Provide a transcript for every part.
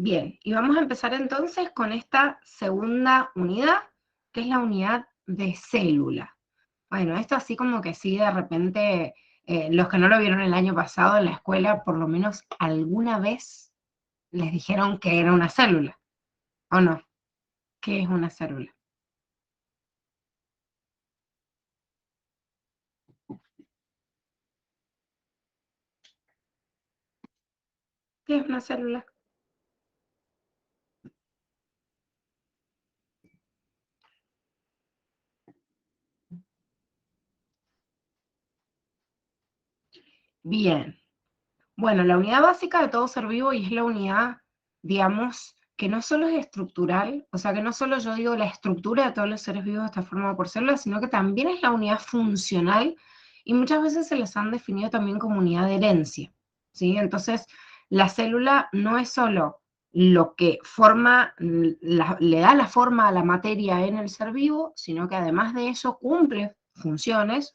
Bien, y vamos a empezar entonces con esta segunda unidad, que es la unidad de célula. Bueno, esto así como que sí, de repente, los que no lo vieron el año pasado en la escuela, por lo menos alguna vez les dijeron que era una célula, ¿o no? ¿Qué es una célula? ¿Qué es una célula? Bien. Bueno, la unidad básica de todo ser vivo y es la unidad, digamos, que no solo es estructural, o sea, que no solo yo digo la estructura de todos los seres vivos está formada por células, sino que también es la unidad funcional y muchas veces se les han definido también como unidad de herencia, ¿sí? Entonces, la célula no es solo lo que forma, le da la forma a la materia en el ser vivo, sino que además de eso cumple funciones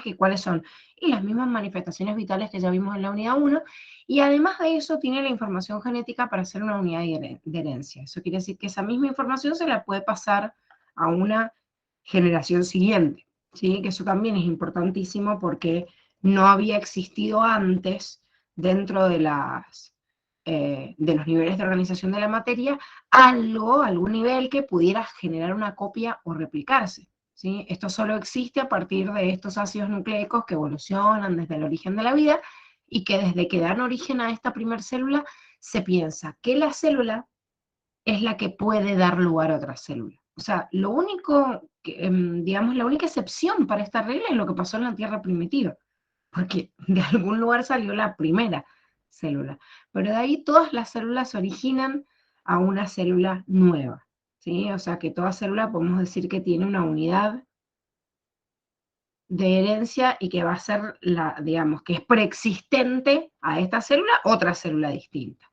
que cuáles son, y las mismas manifestaciones vitales que ya vimos en la unidad uno, y además de eso tiene la información genética para hacer una unidad de herencia. Eso quiere decir que esa misma información se la puede pasar a una generación siguiente, ¿sí? Que eso también es importantísimo porque no había existido antes dentro de los niveles de organización de la materia, algún nivel que pudiera generar una copia o replicarse. ¿Sí? Esto solo existe a partir de estos ácidos nucleicos que evolucionan desde el origen de la vida y que desde que dan origen a esta primer célula se piensa que la célula es la que puede dar lugar a otra célula. O sea, lo único, digamos, la única excepción para esta regla es lo que pasó en la Tierra primitiva, porque de algún lugar salió la primera célula. Pero de ahí todas las células originan a una célula nueva, ¿sí? O sea que toda célula podemos decir que tiene una unidad de herencia y que va a ser digamos, que es preexistente a esta célula, otra célula distinta.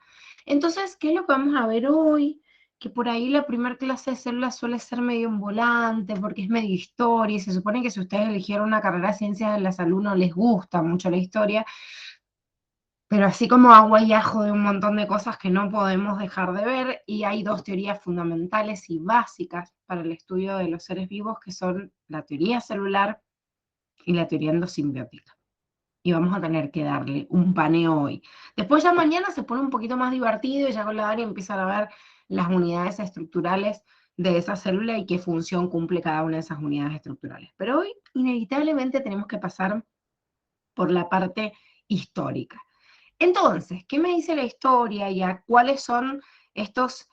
Entonces, ¿qué es lo que vamos a ver hoy? Que por ahí la primera clase de células suele ser medio en volante, porque es medio historia, y se supone que si ustedes eligieron una carrera de ciencias de la salud no les gusta mucho la historia, pero así como agua y ajo de un montón de cosas que no podemos dejar de ver, y hay dos teorías fundamentales y básicas para el estudio de los seres vivos, que son la teoría celular y la teoría endosimbiótica. Y vamos a tener que darle un paneo hoy. Después ya mañana se pone un poquito más divertido y ya con la área empiezan a ver las unidades estructurales de esa célula y qué función cumple cada una de esas unidades estructurales. Pero hoy inevitablemente tenemos que pasar por la parte histórica. Entonces, ¿qué me dice la historia y a cuáles son estos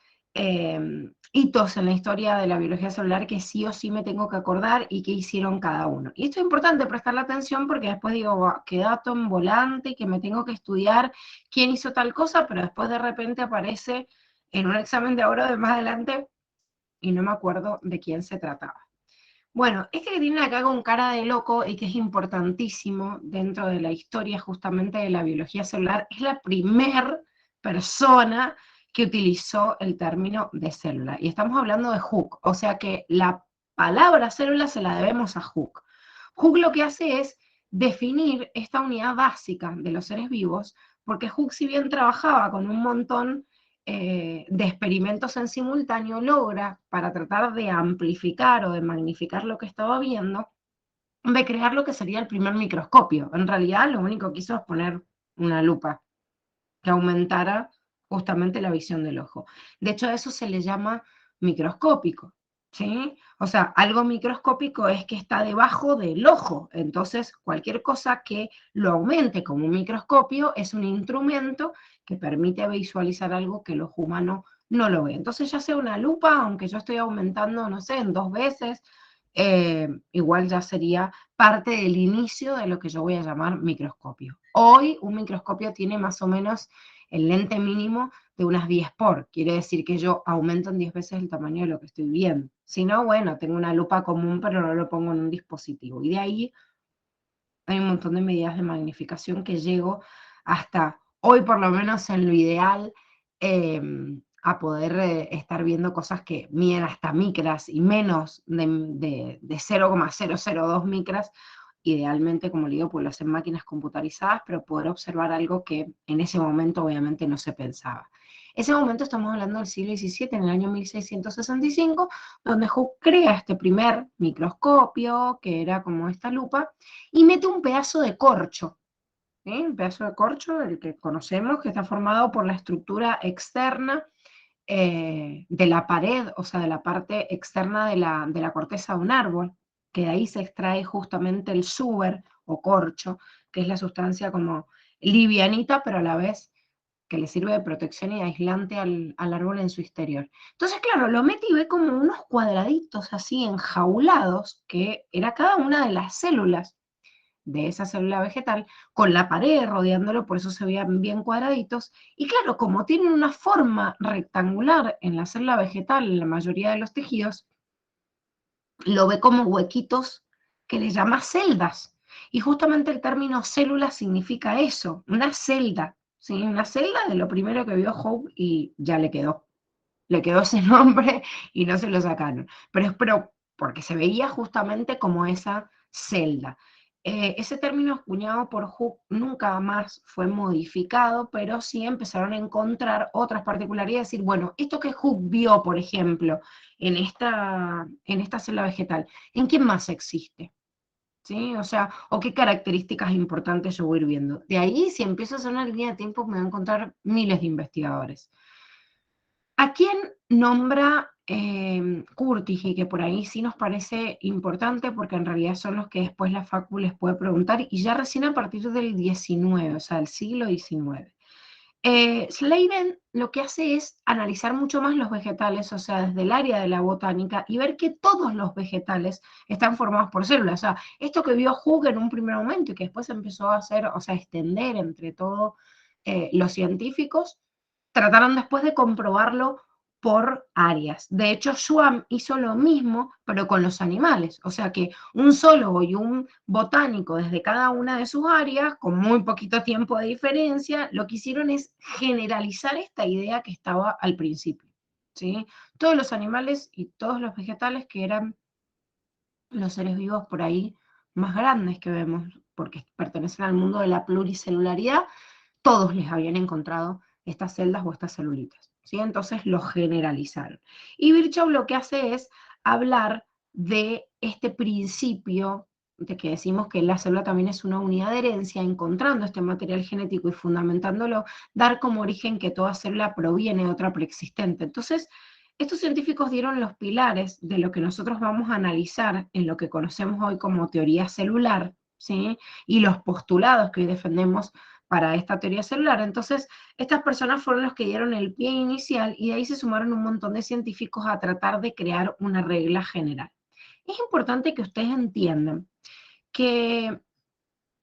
hitos en la historia de la biología celular que sí o sí me tengo que acordar y qué hicieron cada uno? Y esto es importante prestarle atención porque después digo, qué dato en volante, que me tengo que estudiar quién hizo tal cosa, pero después de repente aparece en un examen de ahora de más adelante y no me acuerdo de quién se trataba. Bueno, este que tiene acá con cara de loco y que es importantísimo dentro de la historia justamente de la biología celular, es la primer persona que utilizó el término de célula. Y estamos hablando de Hooke, o sea que la palabra célula se la debemos a Hooke. Hooke lo que hace es definir esta unidad básica de los seres vivos, porque Hooke si bien trabajaba con un montón de experimentos en simultáneo, logra, para tratar de amplificar o de magnificar lo que estaba viendo, de crear lo que sería el primer microscopio. En realidad lo único que hizo es poner una lupa que aumentara justamente la visión del ojo. De hecho, a eso se le llama microscópico, ¿sí? O sea, algo microscópico es que está debajo del ojo, entonces cualquier cosa que lo aumente como un microscopio es un instrumento que permite visualizar algo que el ojo humano no lo ve. Entonces ya sea una lupa, aunque yo estoy aumentando, no sé, en 2 veces, igual ya sería parte del inicio de lo que yo voy a llamar microscopio. Hoy un microscopio tiene más o menos el lente mínimo de unas 10 por, quiere decir que yo aumento en 10 veces el tamaño de lo que estoy viendo. Si no, bueno, tengo una lupa común, pero no lo pongo en un dispositivo. Y de ahí hay un montón de medidas de magnificación que llego hasta hoy, por lo menos en lo ideal, eh, a poder estar viendo cosas que miden hasta micras y menos de 0,002 micras, idealmente, como le digo, pues lo hacen máquinas computarizadas, pero poder observar algo que en ese momento obviamente no se pensaba. Ese momento estamos hablando del siglo XVII, en el año 1665, donde Hooke crea este primer microscopio, que era como esta lupa, y mete un pedazo de corcho, ¿sí? Un pedazo de corcho, el que conocemos, que está formado por la estructura externa de la pared, o sea, de la parte externa de la corteza de un árbol, que de ahí se extrae justamente el suber o corcho, que es la sustancia como livianita, pero a la vez que le sirve de protección y aislante al árbol en su exterior. Entonces, claro, lo mete y ve como unos cuadraditos así enjaulados, que era cada una de las células de esa célula vegetal, con la pared rodeándolo, por eso se veían bien cuadraditos. Y claro, como tienen una forma rectangular en la célula vegetal, en la mayoría de los tejidos, lo ve como huequitos que le llama celdas. Y justamente el término célula significa eso, una celda, ¿sí? Una celda de lo primero que vio Hope y ya le quedó ese nombre y no se lo sacaron. Pero porque se veía justamente como esa celda. Ese término acuñado por Hooke nunca más fue modificado, pero sí empezaron a encontrar otras particularidades, decir, bueno, esto que Hooke vio, por ejemplo, en esta célula vegetal, ¿en quién más existe? ¿Sí? O sea, o qué características importantes yo voy a ir viendo. De ahí, si empiezo a hacer una línea de tiempo, me voy a encontrar miles de investigadores. ¿A quién nombra Curtis? Y que por ahí sí nos parece importante porque en realidad son los que después la Facu les puede preguntar y ya recién a partir del 19, o sea, del siglo XIX. Sladen lo que hace es analizar mucho más los vegetales, o sea, desde el área de la botánica y ver que todos los vegetales están formados por células. O sea, esto que vio Hooke en un primer momento y que después empezó a hacer, o sea, extender entre todos los científicos, trataron después de comprobarlo por áreas. De hecho, Schwamm hizo lo mismo, pero con los animales. O sea que un zoólogo y un botánico desde cada una de sus áreas, con muy poquito tiempo de diferencia, lo que hicieron es generalizar esta idea que estaba al principio. ¿Sí? Todos los animales y todos los vegetales que eran los seres vivos por ahí más grandes que vemos, porque pertenecen al mundo de la pluricelularidad, todos les habían encontrado estas celdas o estas celulitas, ¿sí? Entonces lo generalizaron. Y Virchow lo que hace es hablar de este principio de que decimos que la célula también es una unidad de herencia, encontrando este material genético y fundamentándolo, dar como origen que toda célula proviene de otra preexistente. Entonces, estos científicos dieron los pilares de lo que nosotros vamos a analizar en lo que conocemos hoy como teoría celular, ¿sí? Y los postulados que hoy defendemos para esta teoría celular. Entonces, estas personas fueron los que dieron el pie inicial y de ahí se sumaron un montón de científicos a tratar de crear una regla general. Es importante que ustedes entiendan que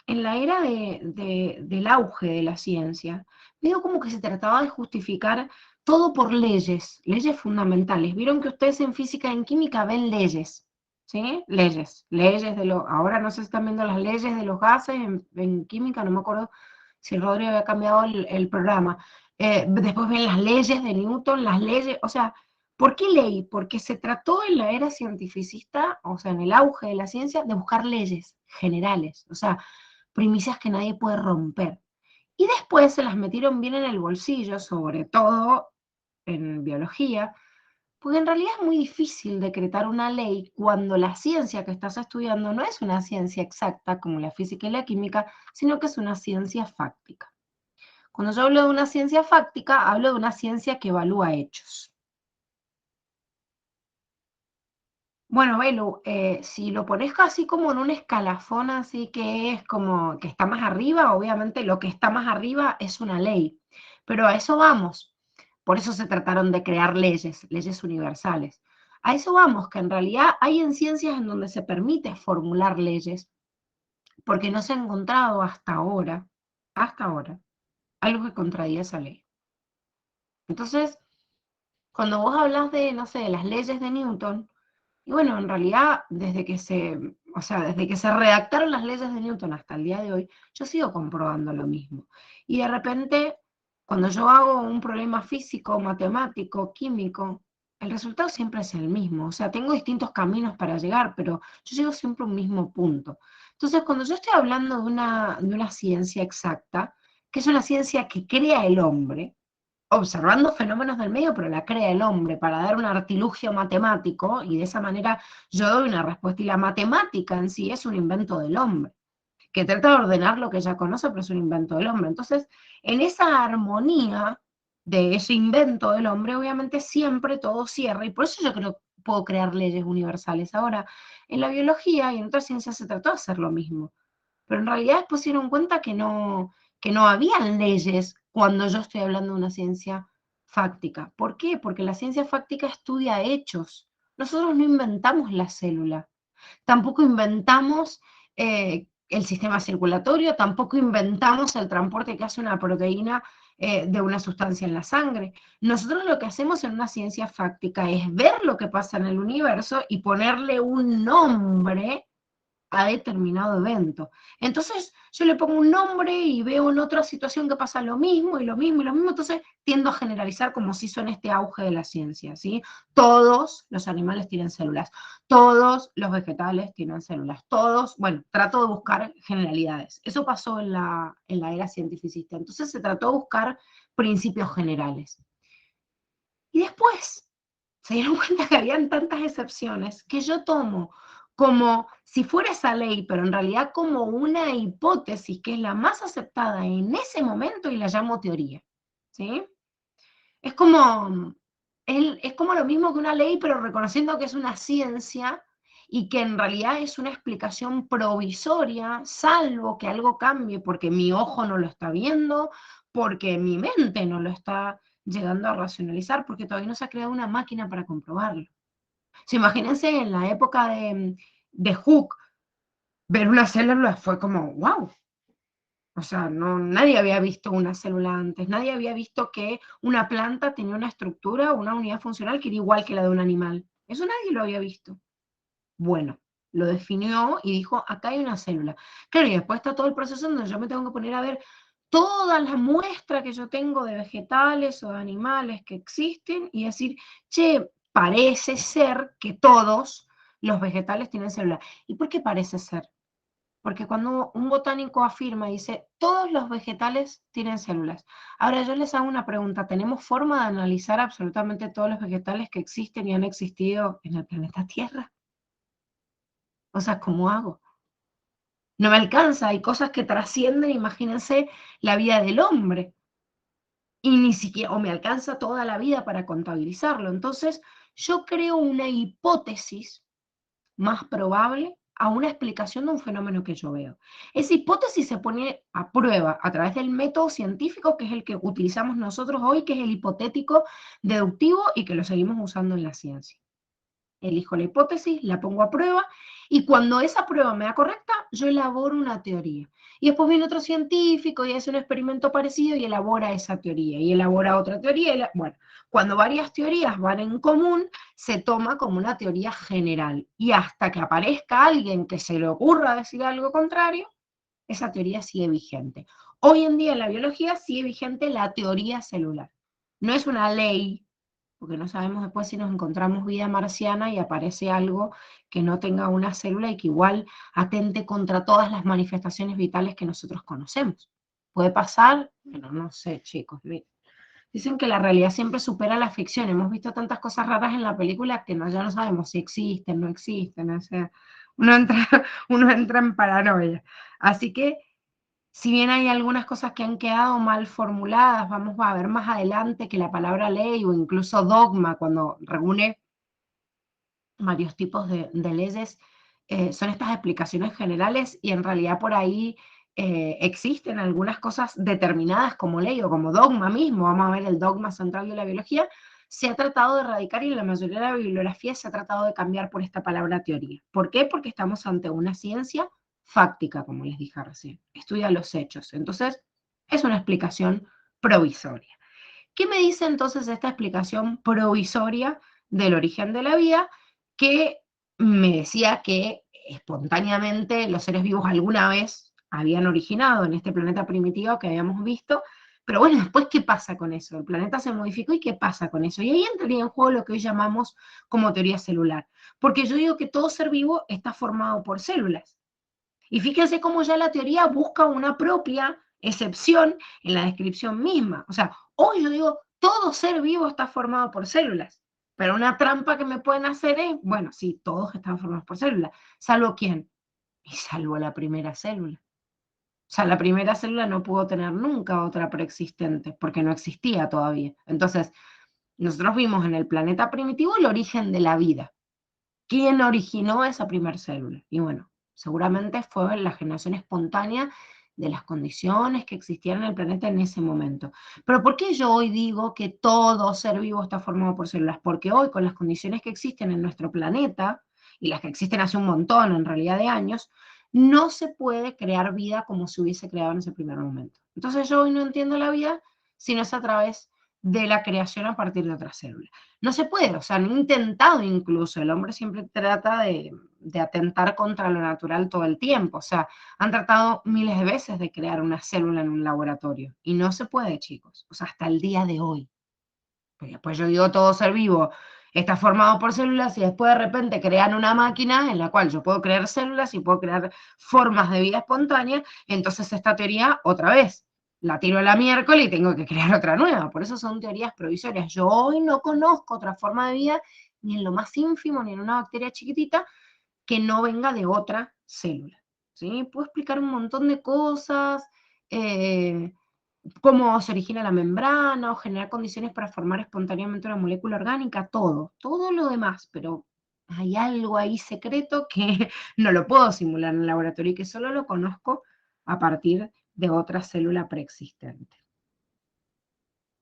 en la era del auge de la ciencia, veo como que se trataba de justificar todo por leyes, leyes fundamentales. Vieron que ustedes en física y en química ven leyes, ¿sí? Leyes de lo... Ahora no sé si están viendo las leyes de los gases, en química no me acuerdo si Rodrigo había cambiado el programa. Después ven las leyes de Newton, las leyes, o sea, ¿por qué ley? Porque se trató en la era cientificista, o sea, en el auge de la ciencia, de buscar leyes generales, o sea, primicias que nadie puede romper. Y después se las metieron bien en el bolsillo, sobre todo en biología, porque en realidad es muy difícil decretar una ley cuando la ciencia que estás estudiando no es una ciencia exacta como la física y la química, sino que es una ciencia fáctica. Cuando yo hablo de una ciencia fáctica, hablo de una ciencia que evalúa hechos. Bueno, Belu, si lo pones así como en un escalafón, así que es como que está más arriba, obviamente lo que está más arriba es una ley, pero a eso vamos. Por eso se trataron de crear leyes, leyes universales. A eso vamos, que en realidad hay en ciencias en donde se permite formular leyes, porque no se ha encontrado hasta ahora, algo que contradiga esa ley. Entonces, cuando vos hablas de, no sé, de las leyes de Newton, y bueno, en realidad, o sea, desde que se redactaron las leyes de Newton hasta el día de hoy, yo sigo comprobando lo mismo. Y de repente, cuando yo hago un problema físico, matemático, químico, el resultado siempre es el mismo. O sea, tengo distintos caminos para llegar, pero yo llego siempre a un mismo punto. Entonces, cuando yo estoy hablando de una ciencia exacta, que es una ciencia que crea el hombre, observando fenómenos del medio, pero la crea el hombre para dar un artilugio matemático, y de esa manera yo doy una respuesta, y la matemática en sí es un invento del hombre, que trata de ordenar lo que ya conoce, pero es un invento del hombre. Entonces, en esa armonía de ese invento del hombre, obviamente siempre todo cierra, y por eso yo creo que puedo crear leyes universales. Ahora, en la biología y en otras ciencias se trató de hacer lo mismo, pero en realidad después se dieron cuenta que no habían leyes cuando yo estoy hablando de una ciencia fáctica. ¿Por qué? Porque la ciencia fáctica estudia hechos. Nosotros no inventamos la célula, tampoco inventamos el sistema circulatorio, tampoco inventamos el transporte que hace una proteína de una sustancia en la sangre. Nosotros lo que hacemos en una ciencia fáctica es ver lo que pasa en el universo y ponerle un nombre a determinado evento. Entonces yo le pongo un nombre y veo en otra situación que pasa lo mismo y lo mismo y lo mismo, entonces tiendo a generalizar como se hizo en este auge de la ciencia, ¿sí? Todos los animales tienen células, todos los vegetales tienen células, todos, bueno, trato de buscar generalidades. Eso pasó en la era cientificista, entonces se trató de buscar principios generales. Y después se dieron cuenta que habían tantas excepciones que yo tomo como si fuera esa ley, pero en realidad como una hipótesis que es la más aceptada en ese momento y la llamo teoría. ¿Sí? Es como, es como lo mismo que una ley, pero reconociendo que es una ciencia y que en realidad es una explicación provisoria, salvo que algo cambie porque mi ojo no lo está viendo, porque mi mente no lo está llegando a racionalizar, porque todavía no se ha creado una máquina para comprobarlo. O sea, imagínense en la época de Hooke, ver una célula fue como, wow. O sea, no, nadie había visto una célula antes, nadie había visto que una planta tenía una estructura o una unidad funcional que era igual que la de un animal. Eso nadie lo había visto. Bueno, lo definió y dijo, acá hay una célula. Claro, y después está todo el proceso donde yo me tengo que poner a ver todas las muestras que yo tengo de vegetales o de animales que existen y decir, che, parece ser que todos los vegetales tienen célula. ¿Y por qué parece ser? Porque cuando un botánico afirma y dice, todos los vegetales tienen células. Ahora yo les hago una pregunta, ¿tenemos forma de analizar absolutamente todos los vegetales que existen y han existido en el planeta Tierra? O sea, ¿cómo hago? No me alcanza, hay cosas que trascienden, imagínense, la vida del hombre. Y ni siquiera, o me alcanza toda la vida para contabilizarlo. Entonces, yo creo una hipótesis más probable a una explicación de un fenómeno que yo veo. Esa hipótesis se pone a prueba a través del método científico, que es el que utilizamos nosotros hoy, que es el hipotético deductivo y que lo seguimos usando en la ciencia. Elijo la hipótesis, la pongo a prueba, y cuando esa prueba me da correcta, yo elaboro una teoría. Y después viene otro científico y hace un experimento parecido y elabora esa teoría, y elabora otra teoría. Bueno, cuando varias teorías van en común, se toma como una teoría general. Y hasta que aparezca alguien que se le ocurra decir algo contrario, esa teoría sigue vigente. Hoy en día en la biología sigue vigente la teoría celular. No es una ley, porque no sabemos después si nos encontramos vida marciana y aparece algo que no tenga una célula y que igual atente contra todas las manifestaciones vitales que nosotros conocemos. ¿Puede pasar? Bueno, no sé, chicos. Dicen que la realidad siempre supera la ficción. Hemos visto tantas cosas raras en la película que ya no sabemos si existen, no existen. O sea, uno entra, uno entra en paranoia. Así que si bien hay algunas cosas que han quedado mal formuladas, vamos a ver más adelante que la palabra ley o incluso dogma, cuando reúne varios tipos de leyes, son estas explicaciones generales y en realidad por ahí existen algunas cosas determinadas como ley o como dogma mismo. Vamos a ver el dogma central de la biología. Se ha tratado de erradicar y en la mayoría de la bibliografía se ha tratado de cambiar por esta palabra teoría. ¿Por qué? Porque estamos ante una ciencia fáctica, como les dije recién. Estudia los hechos. Entonces, es una explicación provisoria. ¿Qué me dice entonces esta explicación provisoria del origen de la vida? Que me decía que espontáneamente los seres vivos alguna vez habían originado en este planeta primitivo que habíamos visto, pero bueno, después, ¿qué pasa con eso? El planeta se modificó y ¿qué pasa con eso? Y ahí entraría en juego lo que hoy llamamos como teoría celular, porque yo digo que todo ser vivo está formado por células. Y fíjense cómo ya la teoría busca una propia excepción en la descripción misma. O sea, hoy yo digo, todo ser vivo está formado por células, pero una trampa que me pueden hacer es, bueno, sí, todos están formados por células, ¿salvo quién? Y salvo la primera célula. O sea, la primera célula no pudo tener nunca otra preexistente, porque no existía todavía. Entonces, nosotros vimos en el planeta primitivo el origen de la vida. ¿Quién originó esa primera célula? Y bueno, seguramente fue la generación espontánea de las condiciones que existían en el planeta en ese momento. Pero ¿por qué yo hoy digo que todo ser vivo está formado por células? Porque hoy, con las condiciones que existen en nuestro planeta, y las que existen hace un montón en realidad de años, no se puede crear vida como se hubiese creado en ese primer momento. Entonces yo hoy no entiendo la vida, sino es a través de la creación a partir de otras células. No se puede, o sea, han intentado incluso, el hombre siempre trata de atentar contra lo natural todo el tiempo, o sea, han tratado miles de veces de crear una célula en un laboratorio y no se puede, chicos, o sea, hasta el día de hoy. Pues después yo digo, todo ser vivo está formado por células y después de repente crean una máquina en la cual yo puedo crear células y puedo crear formas de vida espontánea, entonces esta teoría otra vez la tiro a la miércoles y tengo que crear otra nueva. Por eso son teorías provisorias. Yo hoy no conozco otra forma de vida, ni en lo más ínfimo, ni en una bacteria chiquitita, que no venga de otra célula. ¿Sí? Puedo explicar un montón de cosas, eh, cómo se origina la membrana o generar condiciones para formar espontáneamente una molécula orgánica, todo lo demás, pero hay algo ahí secreto que no lo puedo simular en el laboratorio y que solo lo conozco a partir de otra célula preexistente.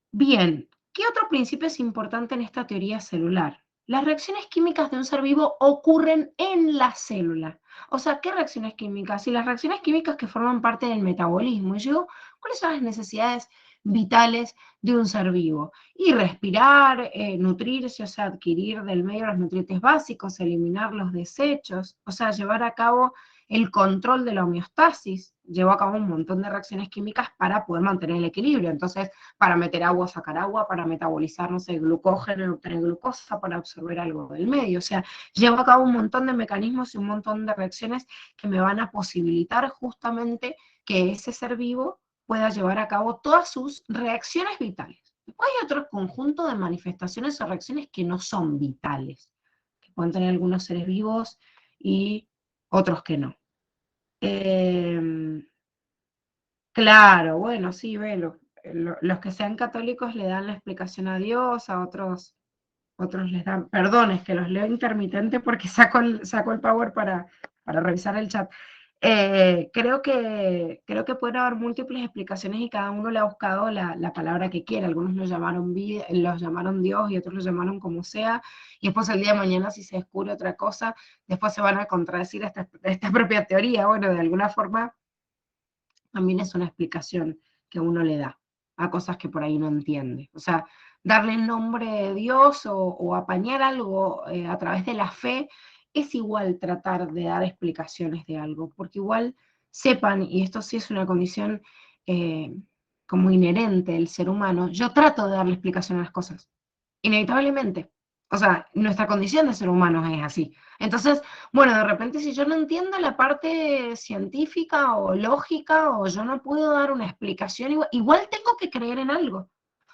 Bien, ¿qué otro principio es importante en esta teoría celular? Las reacciones químicas de un ser vivo ocurren en la célula. O sea, ¿qué reacciones químicas? Y las reacciones químicas que forman parte del metabolismo. Y yo, ¿cuáles son las necesidades vitales de un ser vivo? Y respirar, nutrirse, o sea, adquirir del medio los nutrientes básicos, eliminar los desechos, o sea, llevar a cabo el control de la homeostasis. Llevó a cabo un montón de reacciones químicas para poder mantener el equilibrio. Entonces, para meter agua, sacar agua, para metabolizar, no sé, glucógeno, obtener glucosa, para absorber algo del medio. O sea, llevo a cabo un montón de mecanismos y un montón de reacciones que me van a posibilitar justamente que ese ser vivo pueda llevar a cabo todas sus reacciones vitales. Después hay otro conjunto de manifestaciones o reacciones que no son vitales, que pueden tener algunos seres vivos y otros que no. Claro, bueno, sí, velo. Los que sean católicos le dan la explicación a Dios, a otros les dan, perdón, es que los leo intermitente porque saco el power para revisar el chat. Creo que pueden haber múltiples explicaciones y cada uno le ha buscado la palabra que quiere. Algunos los llamaron Dios y otros lo llamaron como sea. Y después el día de mañana, si se descubre otra cosa, después se van a contradecir esta propia teoría. Bueno, de alguna forma también es una explicación que uno le da a cosas que por ahí no entiende. O sea, darle el nombre de Dios o apañar algo a través de la fe es igual tratar de dar explicaciones de algo, porque igual sepan, y esto sí es una condición eh, como inherente del ser humano, yo trato de darle explicación a las cosas inevitablemente. O sea, nuestra condición de ser humanos es así. Entonces, bueno, de repente si yo no entiendo la parte científica o lógica o yo no puedo dar una explicación, igual tengo que creer en algo.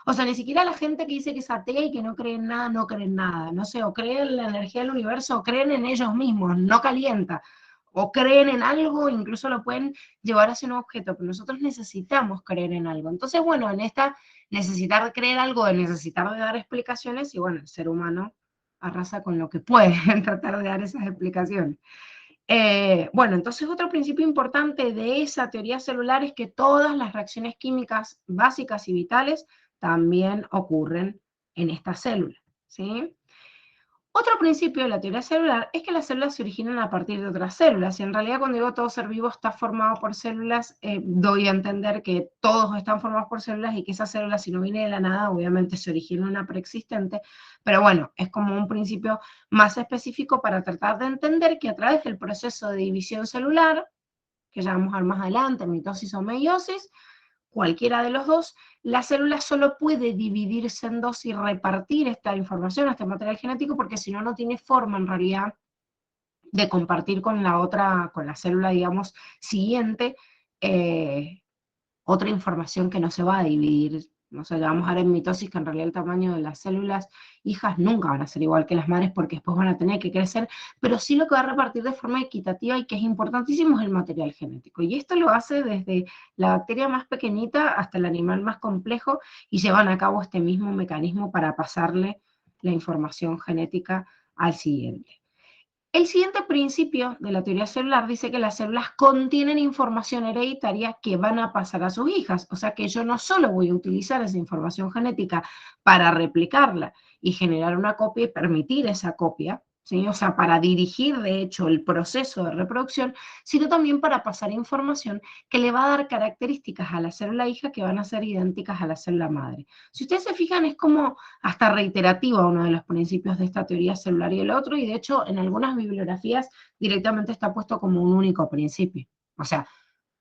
O sea, ni siquiera la gente que dice que es atea y que no cree en nada, no cree en nada. No sé, o creen en la energía del universo o creen en ellos mismos, no calienta. O creen en algo, incluso lo pueden llevar hacia un objeto, pero nosotros necesitamos creer en algo. Entonces, bueno, en esta necesitar de creer algo, de necesitar de dar explicaciones, y bueno, el ser humano arrasa con lo que puede en tratar de dar esas explicaciones. Bueno, entonces otro principio importante de esa teoría celular es que todas las reacciones químicas básicas y vitales también ocurren en esta célula, ¿sí? Otro principio de la teoría celular es que las células se originan a partir de otras células. Y en realidad cuando digo todo ser vivo está formado por células, doy a entender que todos están formados por células y que esa célula, si no viene de la nada, obviamente se origina una preexistente. Pero bueno, es como un principio más específico para tratar de entender que a través del proceso de división celular, que ya vamos a ver más adelante, mitosis o meiosis, cualquiera de los dos, la célula solo puede dividirse en dos y repartir esta información, este material genético, porque si no, no tiene forma en realidad de compartir con la otra, con la célula, digamos, siguiente, otra información que no se va a dividir. No sé, vamos a ver en mitosis que en realidad el tamaño de las células hijas nunca van a ser igual que las madres porque después van a tener que crecer, pero sí lo que va a repartir de forma equitativa y que es importantísimo es el material genético. Y esto lo hace desde la bacteria más pequeñita hasta el animal más complejo y llevan a cabo este mismo mecanismo para pasarle la información genética al siguiente. El siguiente principio de la teoría celular dice que las células contienen información hereditaria que van a pasar a sus hijas, o sea que yo no solo voy a utilizar esa información genética para replicarla y generar una copia y permitir esa copia, ¿sí? O sea, para dirigir de hecho el proceso de reproducción, sino también para pasar información que le va a dar características a la célula hija que van a ser idénticas a la célula madre. Si ustedes se fijan, es como hasta reiterativa uno de los principios de esta teoría celular y el otro, y de hecho en algunas bibliografías directamente está puesto como un único principio. O sea,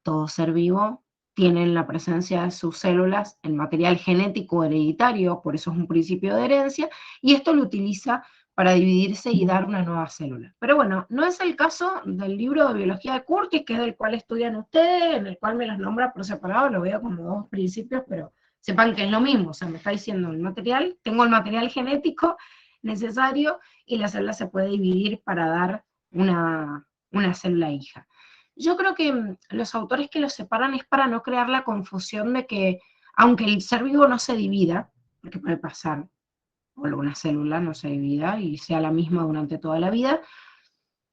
todo ser vivo tiene en la presencia de sus células el material genético hereditario, por eso es un principio de herencia, y esto lo utiliza para dividirse y dar una nueva célula. Pero bueno, no es el caso del libro de biología de Curtis, que es del cual estudian ustedes, en el cual me los nombra por separado, lo veo como dos principios, pero sepan que es lo mismo, o sea, me está diciendo el material, tengo el material genético necesario y la célula se puede dividir para dar una célula hija. Yo creo que los autores que los separan es para no crear la confusión de que, aunque el ser vivo no se divida, porque puede pasar, o una célula no se divida y sea la misma durante toda la vida,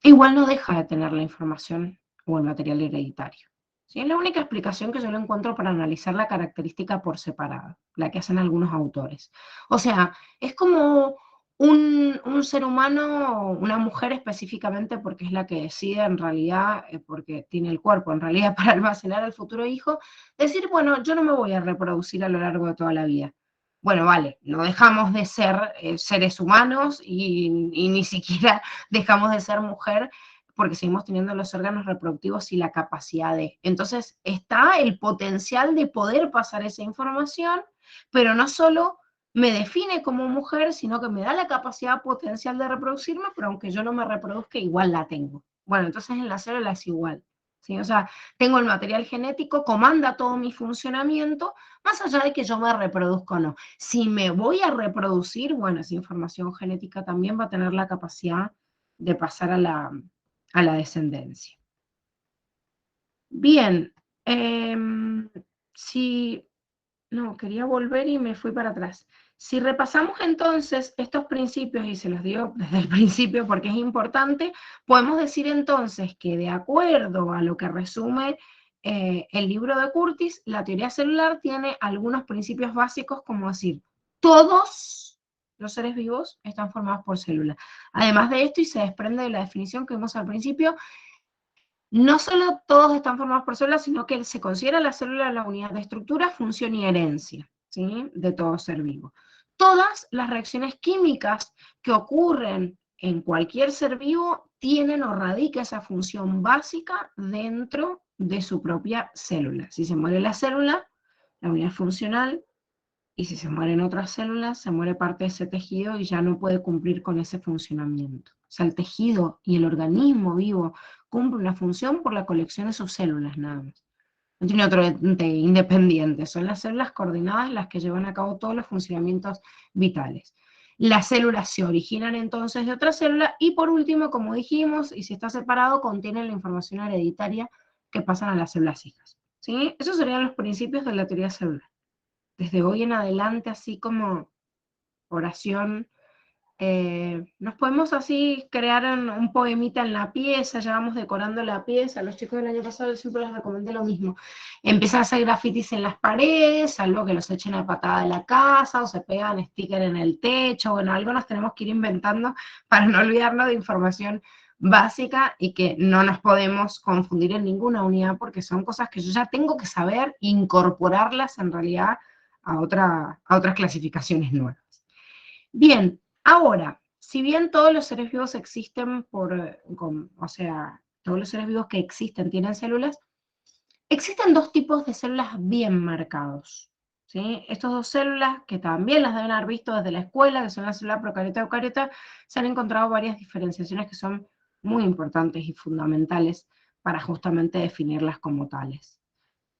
igual no deja de tener la información o el material hereditario. ¿Sí? Es la única explicación que yo le encuentro para analizar la característica por separado, la que hacen algunos autores. O sea, es como un ser humano, una mujer específicamente, porque es la que decide en realidad, porque tiene el cuerpo en realidad para almacenar al futuro hijo, decir, bueno, yo no me voy a reproducir a lo largo de toda la vida. Bueno, vale, no dejamos de ser seres humanos y ni siquiera dejamos de ser mujer porque seguimos teniendo los órganos reproductivos y la capacidad de. Entonces está el potencial de poder pasar esa información, pero no solo me define como mujer, sino que me da la capacidad potencial de reproducirme, pero aunque yo no me reproduzca, igual la tengo. Bueno, entonces en la célula es igual. ¿Sí? O sea, tengo el material genético, comanda todo mi funcionamiento, más allá de que yo me reproduzca o no. Si me voy a reproducir, bueno, esa información genética también va a tener la capacidad de pasar a la descendencia. Bien, si no, quería volver y me fui para atrás. Si repasamos entonces estos principios, y se los digo desde el principio porque es importante, podemos decir entonces que de acuerdo a lo que resume el libro de Curtis, la teoría celular tiene algunos principios básicos, como decir, todos los seres vivos están formados por células. Además de esto, y se desprende de la definición que vimos al principio, no solo todos están formados por células, sino que se considera la célula la unidad de estructura, función y herencia, ¿sí? De todo ser vivo. Todas las reacciones químicas que ocurren en cualquier ser vivo tienen o radica esa función básica dentro de su propia célula. Si se muere la célula, la unidad funcional, y si se mueren otras células, se muere parte de ese tejido y ya no puede cumplir con ese funcionamiento. O sea, el tejido y el organismo vivo cumple una función por la colección de sus células nada más. No tiene otro ente independiente, son las células coordinadas las que llevan a cabo todos los funcionamientos vitales. Las células se originan entonces de otra célula y por último, como dijimos, y si está separado, contienen la información hereditaria que pasan a las células hijas. ¿Sí? Esos serían los principios de la teoría celular. Desde hoy en adelante, así como oración, nos podemos así crear un poemita en la pieza, ya vamos decorando la pieza. A los chicos del año pasado yo siempre les recomendé lo mismo. Empezar a hacer grafitis en las paredes, algo que los echen a patada de la casa, o se pegan stickers en el techo, bueno, algo nos tenemos que ir inventando para no olvidarnos de información básica y que no nos podemos confundir en ninguna unidad porque son cosas que yo ya tengo que saber, incorporarlas en realidad a otras clasificaciones nuevas. Bien, ahora, si bien todos los seres vivos existen o sea, todos los seres vivos que existen tienen células, existen dos tipos de células bien marcados. ¿Sí? Estas dos células, que también las deben haber visto desde la escuela, que son la célula procariota y eucariota, se han encontrado varias diferenciaciones que son muy importantes y fundamentales para justamente definirlas como tales.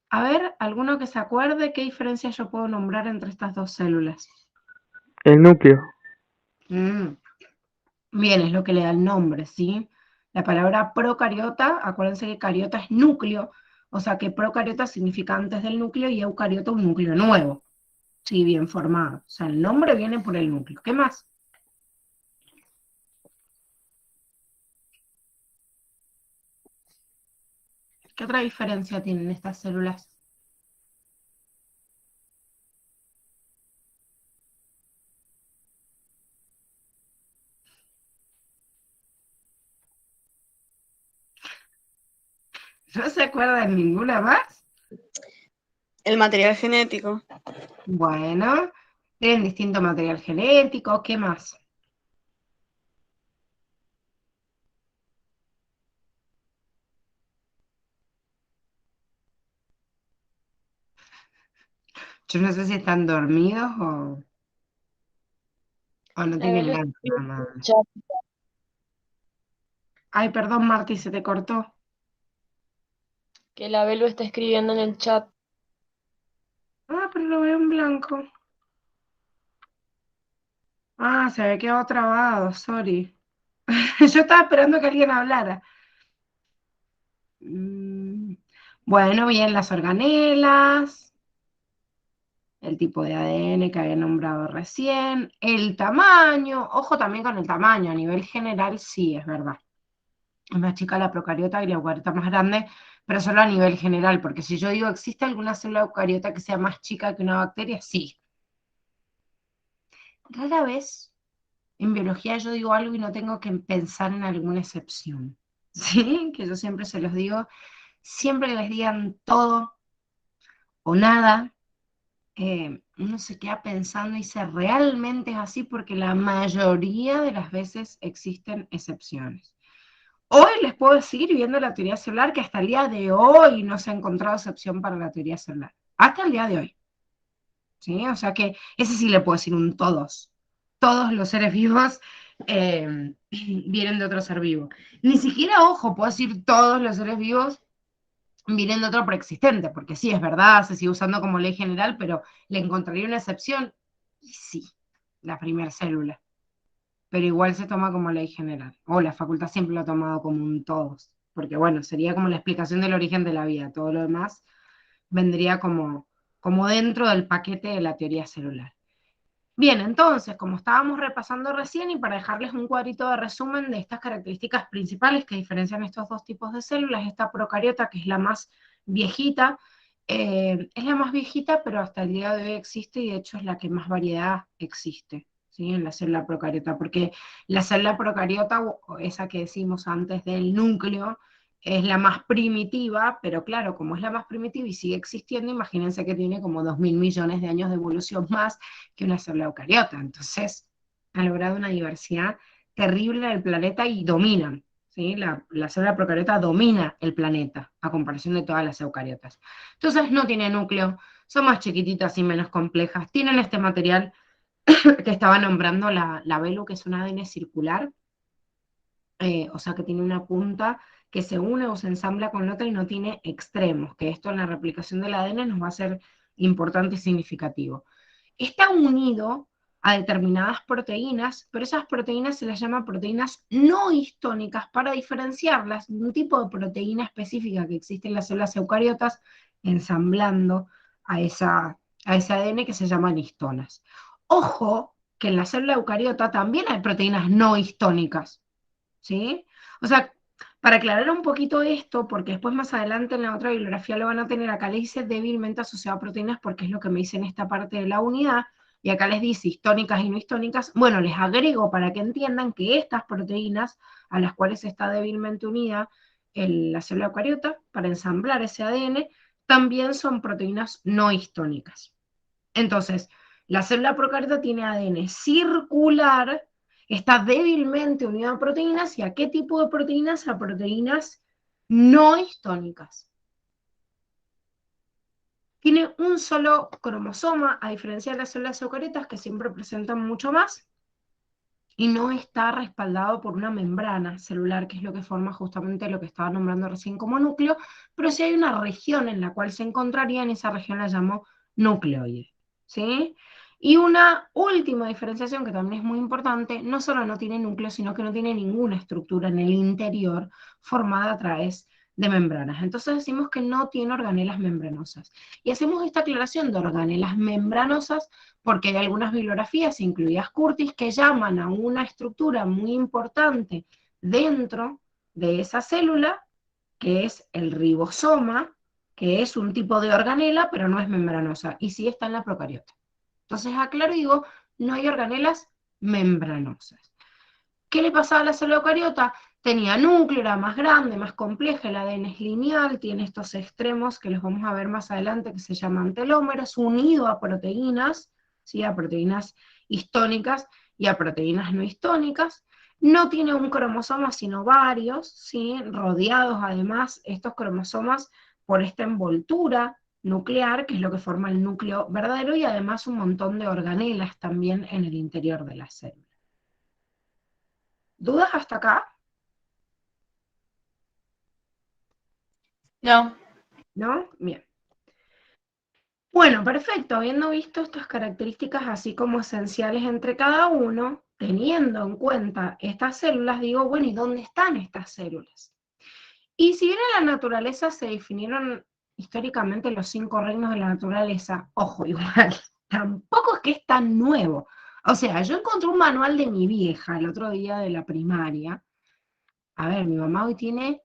A ver, ¿alguno que se acuerde qué diferencia yo puedo nombrar entre estas dos células? El núcleo. Mm, Bien, es lo que le da el nombre, ¿sí? La palabra procariota, acuérdense que cariota es núcleo, o sea que procariota significa antes del núcleo y eucariota un núcleo nuevo, sí, bien formado. O sea, el nombre viene por el núcleo. ¿Qué más? ¿Qué otra diferencia tienen estas células? ¿No se acuerdan ninguna más? El material genético. Bueno, tienen distinto material genético, ¿qué más? Yo no sé si están dormidos o no A ver, tienen lo ganas, escribo nada en el más. chat. Ay, perdón, Marti, se te cortó. Que la Belu está escribiendo en el chat. Ah, pero lo veo en blanco. Ah, se había quedado trabado, sorry. Yo estaba esperando que alguien hablara. Mm, Bueno, bien, las organelas, el tipo de ADN que había nombrado recién, el tamaño, ojo también con el tamaño, a nivel general sí, es verdad. Es más chica la procariota y la eucariota más grande, pero solo a nivel general, porque si yo digo, ¿existe alguna célula eucariota que sea más chica que una bacteria? Sí. Rara vez en biología yo digo algo y no tengo que pensar en alguna excepción. ¿Sí? Que yo siempre se los digo, siempre que les digan todo o nada, uno se queda pensando y dice, realmente es así porque la mayoría de las veces existen excepciones. Hoy les puedo decir, viendo la teoría celular, que hasta el día de hoy no se ha encontrado excepción para la teoría celular. Hasta el día de hoy. ¿Sí? O sea que ese sí le puedo decir un todos. Todos los seres vivos vienen de otro ser vivo. Ni siquiera, ojo, puedo decir todos los seres vivos vienen de otro preexistente, porque sí, es verdad, se sigue usando como ley general, pero le encontraría una excepción. Y sí, la primera célula. Pero igual se toma como ley general. O la facultad siempre lo ha tomado como un todos. Porque bueno, sería como la explicación del origen de la vida. Todo lo demás vendría como dentro del paquete de la teoría celular. Bien, entonces, como estábamos repasando recién, y para dejarles un cuadrito de resumen de estas características principales que diferencian estos dos tipos de células, esta procariota, que es la más viejita, pero hasta el día de hoy existe y de hecho es la que más variedad existe, ¿sí? En la célula procariota, porque la célula procariota, o esa que decimos antes del núcleo, es la más primitiva, pero claro, como es la más primitiva y sigue existiendo, imagínense que tiene como 2.000 millones de años de evolución más que una célula eucariota. Entonces, ha logrado una diversidad terrible en el planeta y dominan. ¿Sí? La célula procariota domina el planeta a comparación de todas las eucariotas. Entonces, no tiene núcleo, son más chiquititas y menos complejas. Tienen este material que estaba nombrando la Belu, que es un ADN circular, o sea que tiene una punta que se une o se ensambla con otra y no tiene extremos, que esto en la replicación del ADN nos va a ser importante y significativo. Está unido a determinadas proteínas, pero esas proteínas se las llama proteínas no histónicas para diferenciarlas de un tipo de proteína específica que existe en las células eucariotas, ensamblando a ese ADN que se llaman histonas. Ojo que en la célula eucariota también hay proteínas no histónicas, ¿sí? O sea, para aclarar un poquito esto, porque después más adelante en la otra bibliografía lo van a tener, acá le dice débilmente asociado a proteínas porque es lo que me dice en esta parte de la unidad, y acá les dice histónicas y no histónicas. Bueno, les agrego para que entiendan que estas proteínas a las cuales está débilmente unida la célula eucariota para ensamblar ese ADN, también son proteínas no histónicas. Entonces, la célula procariota tiene ADN circular, está débilmente unido a proteínas. ¿Y a qué tipo de proteínas? A proteínas no histónicas. Tiene un solo cromosoma, a diferencia de las células eucariotas que siempre presentan mucho más. y no está respaldado por una membrana celular, que es lo que forma justamente lo que estaba nombrando recién como núcleo, pero sí hay una región en la cual se encontraría, en esa región la llamo nucleoide, ¿sí? Y una última diferenciación que también es muy importante, no solo no tiene núcleo, sino que no tiene ninguna estructura en el interior formada a través de membranas. Entonces decimos que no tiene organelas membranosas. Y hacemos esta aclaración de organelas membranosas porque hay algunas bibliografías, incluidas Curtis, que llaman a una estructura muy importante dentro de esa célula, que es el ribosoma, que es un tipo de organela, pero no es membranosa, y sí está en la procariota. Entonces, aclaro y digo, no hay organelas membranosas. ¿Qué le pasaba a la célula eucariota? Tenía núcleo, era más grande, más compleja, el ADN es lineal, tiene estos extremos que los vamos a ver más adelante que se llaman telómeros, unido a proteínas, ¿sí? A proteínas histónicas y a proteínas no histónicas. No tiene un cromosoma, sino varios, ¿sí? Rodeados además estos cromosomas por esta envoltura nuclear, que es lo que forma el núcleo verdadero, y además un montón de organelas también en el interior de la célula. ¿Dudas hasta acá? No. ¿No? Bien. Bueno, perfecto. Habiendo visto estas características así como esenciales entre cada uno, teniendo en cuenta estas células, digo, bueno, ¿y dónde están estas células? Y si bien en la naturaleza se definieron históricamente los 5 reinos de la naturaleza, ojo, igual, tampoco es que es tan nuevo. O sea, yo encontré un manual de mi vieja el otro día de la primaria. A ver, mi mamá hoy tiene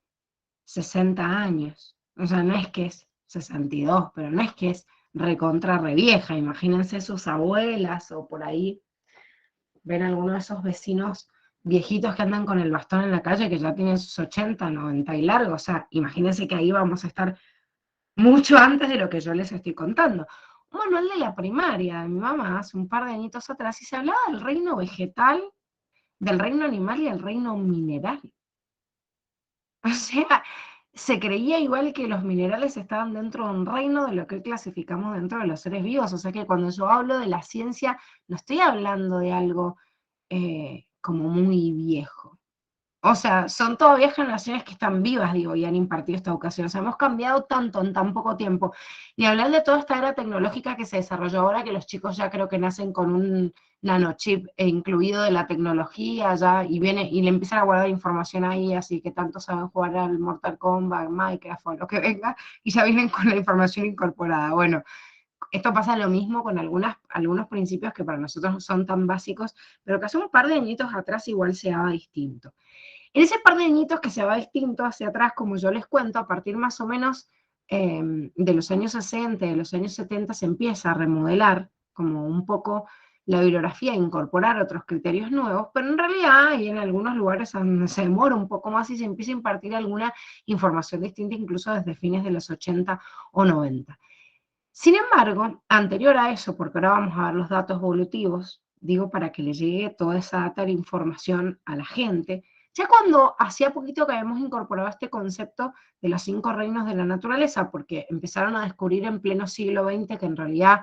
60 años. O sea, no es que es 62, pero no es que es recontra revieja. Imagínense sus abuelas o por ahí ven algunos de esos vecinos viejitos que andan con el bastón en la calle que ya tienen sus 80, 90 y largo. O sea, imagínense que ahí vamos a estar mucho antes de lo que yo les estoy contando. Un manual de la primaria de mi mamá hace un par de añitos atrás y se hablaba del reino vegetal, del reino animal y del reino mineral. O sea, se creía igual que los minerales estaban dentro de un reino de lo que hoy clasificamos dentro de los seres vivos. O sea que cuando yo hablo de la ciencia, no estoy hablando de algo como muy viejo. O sea, son todavía generaciones que están vivas, digo, y han impartido esta educación. O sea, hemos cambiado tanto en tan poco tiempo. Ni hablar de toda esta era tecnológica que se desarrolló ahora, que los chicos ya creo que nacen con un nanochip incluido de la tecnología ya, y viene y le empiezan a guardar información ahí, así que tanto saben jugar al Mortal Kombat, Minecraft o lo que venga, y ya vienen con la información incorporada. Bueno, esto pasa lo mismo con algunos principios que para nosotros no son tan básicos, pero que hace un par de añitos atrás igual se daba distinto. En ese par de añitos que se va distinto hacia atrás, como yo les cuento, a partir más o menos de los años 60, de los años 70, se empieza a remodelar como un poco la bibliografía, a incorporar otros criterios nuevos, pero en realidad y en algunos lugares se demora un poco más y se empieza a impartir alguna información distinta, incluso desde fines de los 80 o 90. Sin embargo, anterior a eso, porque ahora vamos a ver los datos evolutivos, digo para que le llegue toda esa data de información a la gente, ya cuando hacía poquito que habíamos incorporado este concepto de los 5 reinos de la naturaleza, porque empezaron a descubrir en pleno siglo XX que en realidad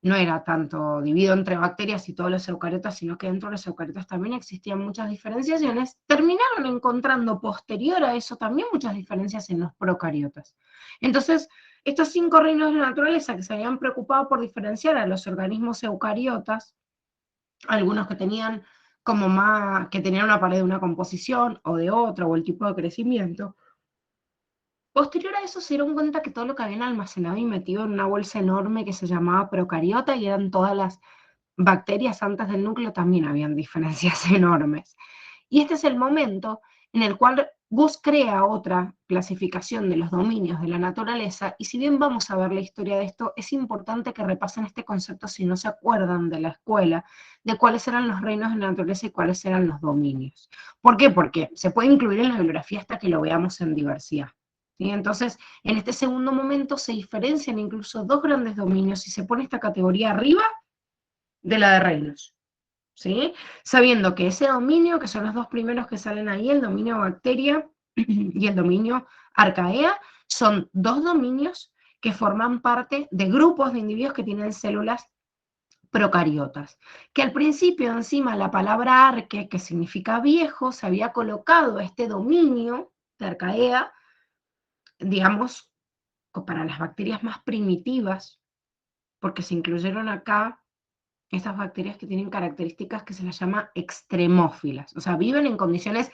no era tanto dividido entre bacterias y todos los eucariotas, sino que dentro de los eucariotas también existían muchas diferenciaciones, terminaron encontrando posterior a eso también muchas diferencias en los procariotas. Entonces, estos 5 reinos de la naturaleza que se habían preocupado por diferenciar a los organismos eucariotas, algunos que tenían como más, que tenían una pared de una composición o de otra, o el tipo de crecimiento. Posterior a eso se dieron cuenta que todo lo que habían almacenado y metido en una bolsa enorme que se llamaba procariota, y eran todas las bacterias antes del núcleo, también habían diferencias enormes. Y este es el momento en el cual Gus crea otra clasificación de los dominios de la naturaleza, y si bien vamos a ver la historia de esto, es importante que repasen este concepto si no se acuerdan de la escuela, de cuáles eran los reinos de la naturaleza y cuáles eran los dominios. ¿Por qué? Porque se puede incluir en la bibliografía hasta que lo veamos en diversidad. ¿Sí? Entonces, en este segundo momento se diferencian incluso 2 grandes dominios y se pone esta categoría arriba de la de reinos. ¿Sí? Sabiendo que ese dominio, que son los 2 primeros que salen ahí, el dominio bacteria y el dominio arcaea, son 2 dominios que forman parte de grupos de individuos que tienen células procariotas, que al principio encima la palabra arque, que significa viejo, se había colocado este dominio de arcaea, digamos, para las bacterias más primitivas, porque se incluyeron acá estas bacterias que tienen características que se las llama extremófilas, o sea, viven en condiciones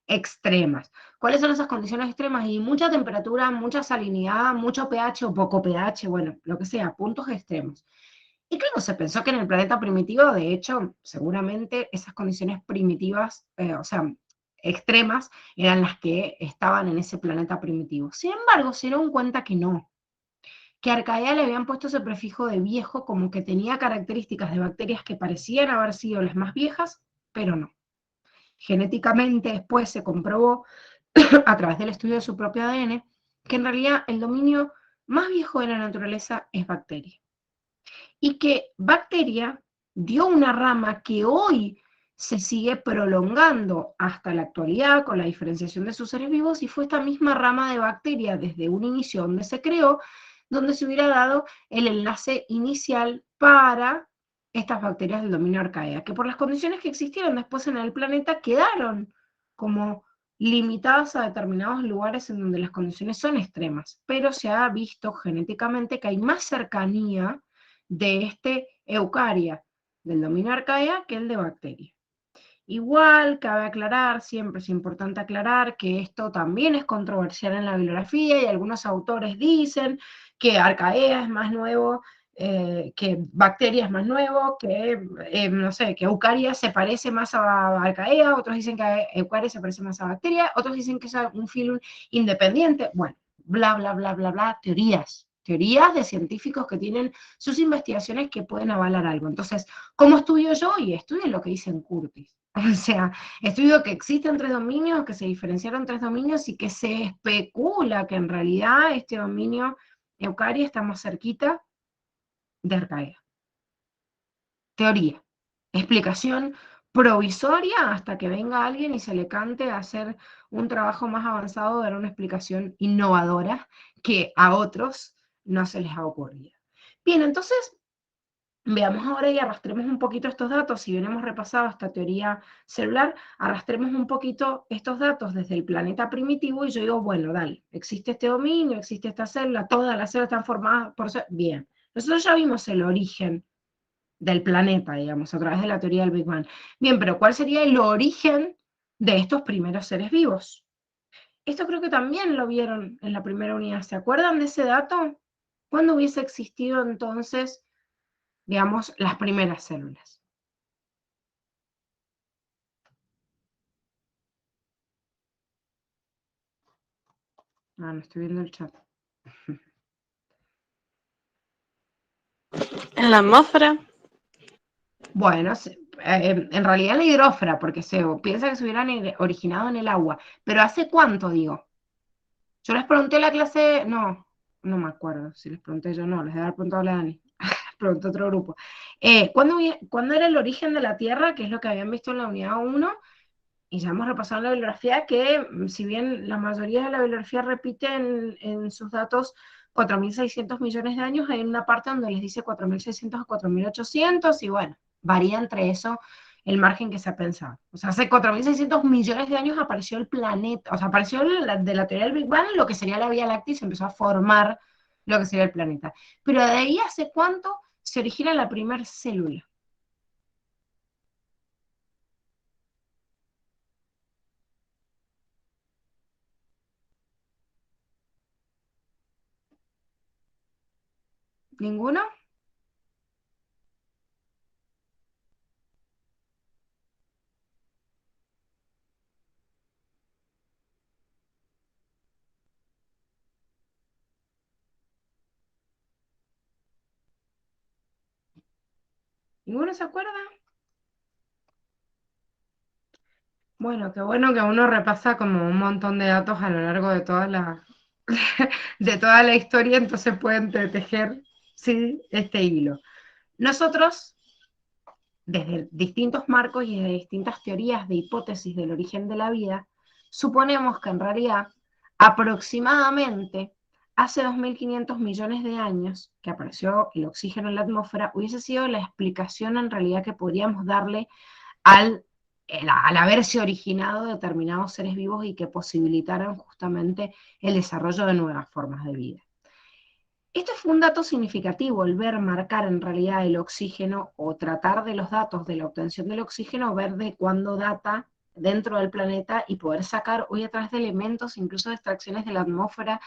extremas. ¿Cuáles son esas condiciones extremas? Y mucha temperatura, mucha salinidad, mucho pH o poco pH, bueno, lo que sea, puntos extremos. Y claro, se pensó que en el planeta primitivo, de hecho, seguramente esas condiciones primitivas, o sea, extremas, eran las que estaban en ese planeta primitivo. Sin embargo, se dieron cuenta que no, que a Arcaea le habían puesto ese prefijo de viejo como que tenía características de bacterias que parecían haber sido las más viejas, pero no. Genéticamente después se comprobó a través del estudio de su propio ADN que en realidad el dominio más viejo de la naturaleza es bacteria. Y que bacteria dio una rama que hoy se sigue prolongando hasta la actualidad con la diferenciación de sus seres vivos, y fue esta misma rama de bacteria desde un inicio donde se creó, donde se hubiera dado el enlace inicial para estas bacterias del dominio arcaea, que por las condiciones que existieron después en el planeta quedaron como limitadas a determinados lugares en donde las condiciones son extremas, pero se ha visto genéticamente que hay más cercanía de este eucaria del dominio arcaea que el de bacteria. Igual, cabe aclarar, siempre es importante aclarar que esto también es controversial en la bibliografía y algunos autores dicen que arcaea es más nuevo, que bacteria es más nuevo, que, no sé, que eucaria se parece más a arcaea, otros dicen que eucaria se parece más a bacteria, otros dicen que es un filum independiente, bueno, bla, bla, bla, bla, bla, teorías de científicos que tienen sus investigaciones que pueden avalar algo. Entonces, ¿cómo estudio yo? Y estudio lo que dicen Curtis. O sea, estudio que existen tres dominios, que se diferenciaron tres dominios y que se especula que en realidad este dominio eucaria está más cerquita de arcaea. Teoría. Explicación provisoria hasta que venga alguien y se le cante a hacer un trabajo más avanzado, dar una explicación innovadora que a otros no se les ha ocurrido. Bien, entonces veamos ahora y arrastremos un poquito estos datos. Si bien hemos repasado esta teoría celular, arrastremos un poquito estos datos desde el planeta primitivo y yo digo, bueno, dale, existe este dominio, existe esta célula, todas las células están formadas por... Bien, nosotros ya vimos el origen del planeta, digamos, a través de la teoría del Big Bang. Bien, pero ¿cuál sería el origen de estos primeros seres vivos? Esto creo que también lo vieron en la primera unidad. ¿Se acuerdan de ese dato? ¿Cuándo hubiese existido entonces, digamos, las primeras células? Ah, no estoy viendo el chat. ¿En la atmósfera? Bueno, en realidad la hidrófera, porque se piensa que se hubieran originado en el agua. Pero ¿hace cuánto, digo? Yo les pregunté en la clase, no me acuerdo si les pregunté yo, no, les debe haber preguntado a la Dani, preguntó otro grupo. ¿Cuándo era el origen de la Tierra? Que es lo que habían visto en la unidad 1, y ya hemos repasado en la bibliografía que, si bien la mayoría de la bibliografía repite en sus datos 4.600 millones de años, hay una parte donde les dice 4.600 a 4.800, y bueno, varía entre eso el margen que se ha pensado. O sea, hace 4.600 millones de años apareció el planeta, o sea, apareció de la teoría del Big Bang lo que sería la Vía Láctea y se empezó a formar lo que sería el planeta. Pero de ahí, ¿hace cuánto se origina la primera célula? ¿Ninguno? ¿Ninguno se acuerda? Bueno, qué bueno que uno repasa como un montón de datos a lo largo de toda la, de toda la historia, entonces pueden tejer, sí, este hilo. Nosotros, desde distintos marcos y desde distintas teorías de hipótesis del origen de la vida, suponemos que en realidad aproximadamente hace 2.500 millones de años que apareció el oxígeno en la atmósfera, hubiese sido la explicación en realidad que podríamos darle al haberse originado determinados seres vivos y que posibilitaran justamente el desarrollo de nuevas formas de vida. Esto fue un dato significativo, el ver marcar en realidad el oxígeno o tratar de los datos de la obtención del oxígeno, ver de cuándo data dentro del planeta y poder sacar hoy a través de elementos, incluso de extracciones de la atmósfera,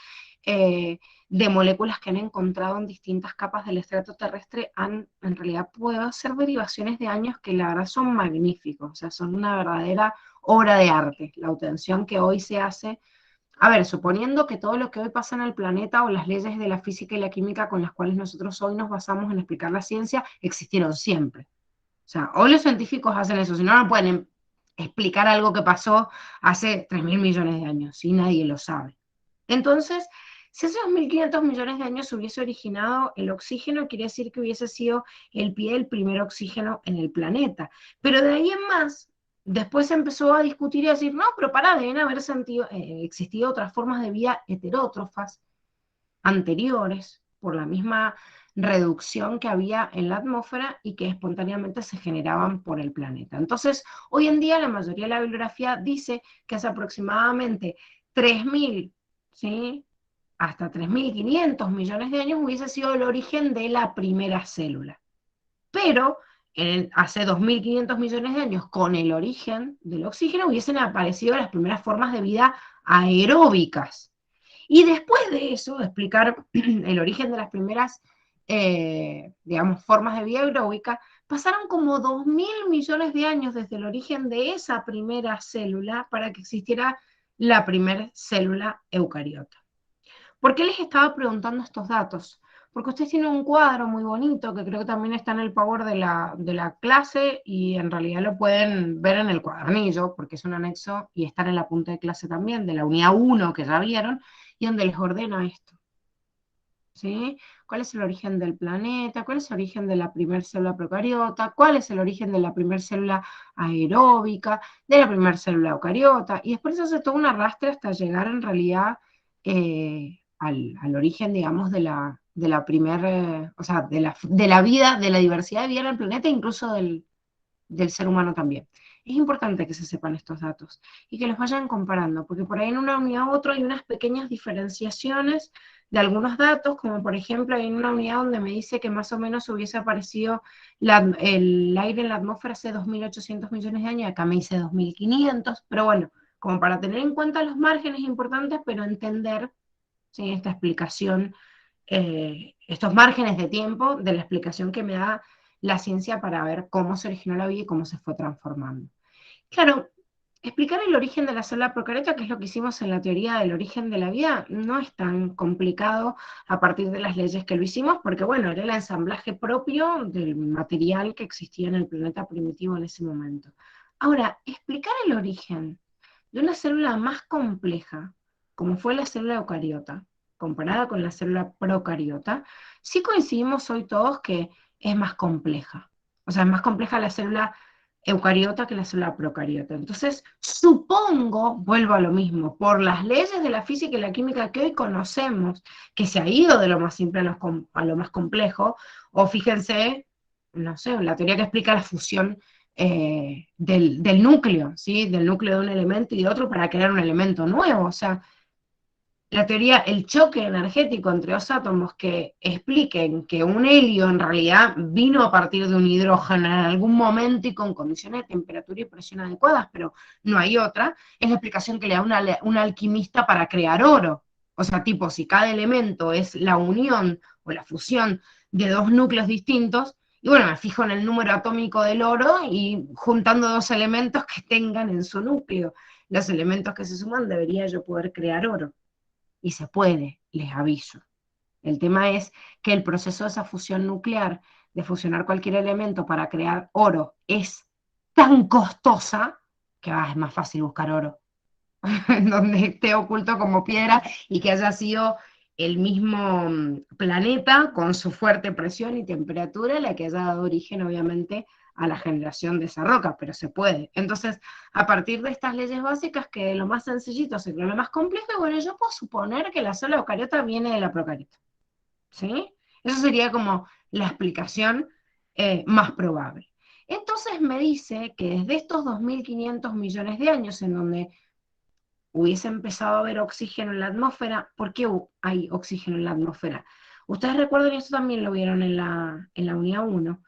de moléculas que han encontrado en distintas capas del estrato terrestre, en realidad puedo hacer derivaciones de años que la verdad son magníficos, o sea, son una verdadera obra de arte, la obtención que hoy se hace. A ver, suponiendo que todo lo que hoy pasa en el planeta o las leyes de la física y la química con las cuales nosotros hoy nos basamos en explicar la ciencia existieron siempre. O sea, hoy los científicos hacen eso, si no, no pueden explicar algo que pasó hace 3.000 millones de años, si nadie lo sabe. Entonces, si hace 2.500 millones de años hubiese originado el oxígeno, quiere decir que hubiese sido el pie del primer oxígeno en el planeta. Pero de ahí en más, después se empezó a discutir y a decir, no, pero pará, deben haber existido otras formas de vida heterótrofas anteriores, por la misma reducción que había en la atmósfera y que espontáneamente se generaban por el planeta. Entonces, hoy en día la mayoría de la bibliografía dice que hace aproximadamente 3.000, ¿sí?, hasta 3.500 millones de años hubiese sido el origen de la primera célula. Pero hace 2.500 millones de años, con el origen del oxígeno, hubiesen aparecido las primeras formas de vida aeróbicas. Y después de eso, de explicar el origen de las primeras, digamos, formas de vida aeróbica, pasaron como 2.000 millones de años desde el origen de esa primera célula para que existiera la primera célula eucariota. ¿Por qué les estaba preguntando estos datos? Porque ustedes tienen un cuadro muy bonito que creo que también está en el Power de la clase y en realidad lo pueden ver en el cuadernillo porque es un anexo y está en la punta de clase también de la unidad 1 que ya vieron y donde les ordena esto. ¿Sí? ¿Cuál es el origen del planeta? ¿Cuál es el origen de la primera célula procariota? ¿Cuál es el origen de la primera célula aeróbica? De la primera célula eucariota. Y después se hace todo un arrastre hasta llegar en realidad al origen, digamos, de la primera, o sea, de la vida, de la diversidad de vida en el planeta, incluso del ser humano también. Es importante que se sepan estos datos y que los vayan comparando, porque por ahí en una unidad u otra hay unas pequeñas diferenciaciones de algunos datos, como por ejemplo hay una unidad donde me dice que más o menos hubiese aparecido el aire en la atmósfera hace 2.800 millones de años, acá me dice 2.500, pero bueno, como para tener en cuenta los márgenes importantes, pero entender, ¿sí?, esta explicación, estos márgenes de tiempo de la explicación que me da la ciencia para ver cómo se originó la vida y cómo se fue transformando. Claro, explicar el origen de la célula procariota, que es lo que hicimos en la teoría del origen de la vida, no es tan complicado a partir de las leyes que lo hicimos, porque bueno, era el ensamblaje propio del material que existía en el planeta primitivo en ese momento. Ahora, explicar el origen de una célula más compleja, como fue la célula eucariota, comparada con la célula procariota, sí coincidimos hoy todos que es más compleja. O sea, es más compleja la célula eucariota que la célula procariota. Entonces, supongo, vuelvo a lo mismo, por las leyes de la física y la química que hoy conocemos, que se ha ido de lo más simple a lo más complejo, o fíjense, no sé, la teoría que explica la fusión del núcleo, ¿sí?, del núcleo de un elemento y de otro para crear un elemento nuevo. O sea, la teoría, el choque energético entre dos átomos que expliquen que un helio en realidad vino a partir de un hidrógeno en algún momento y con condiciones de temperatura y presión adecuadas, pero no hay otra, es la explicación que le da un alquimista para crear oro. O sea, tipo, si cada elemento es la unión o la fusión de dos núcleos distintos, y bueno, me fijo en el número atómico del oro y juntando dos elementos que tengan en su núcleo los elementos que se suman, debería yo poder crear oro. Y se puede, les aviso. El tema es que el proceso de esa fusión nuclear, de fusionar cualquier elemento para crear oro, es tan costosa que es más fácil buscar oro donde esté oculto como piedra y que haya sido el mismo planeta con su fuerte presión y temperatura la que haya dado origen obviamente a la generación de esa roca, pero se puede. Entonces, a partir de estas leyes básicas, que de lo más sencillito se crea lo más complejo, y bueno, yo puedo suponer que la célula eucariota viene de la procariota, ¿sí? Eso sería como la explicación más probable. Entonces me dice que desde estos 2.500 millones de años en donde hubiese empezado a haber oxígeno en la atmósfera. ¿Por qué hay oxígeno en la atmósfera? Ustedes recuerdan, y esto también lo vieron en la unidad 1,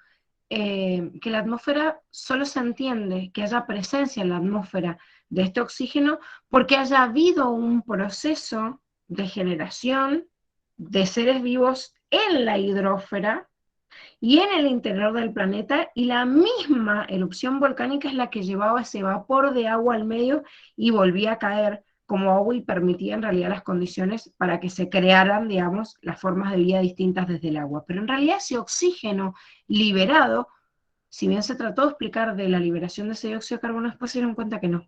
que la atmósfera solo se entiende que haya presencia en la atmósfera de este oxígeno porque haya habido un proceso de generación de seres vivos en la hidrósfera y en el interior del planeta, y la misma erupción volcánica es la que llevaba ese vapor de agua al medio y volvía a caer como agua y permitía en realidad las condiciones para que se crearan, digamos, las formas de vida distintas desde el agua. Pero en realidad ese oxígeno liberado, si bien se trató de explicar de la liberación de ese dióxido de carbono, después se dieron cuenta que no,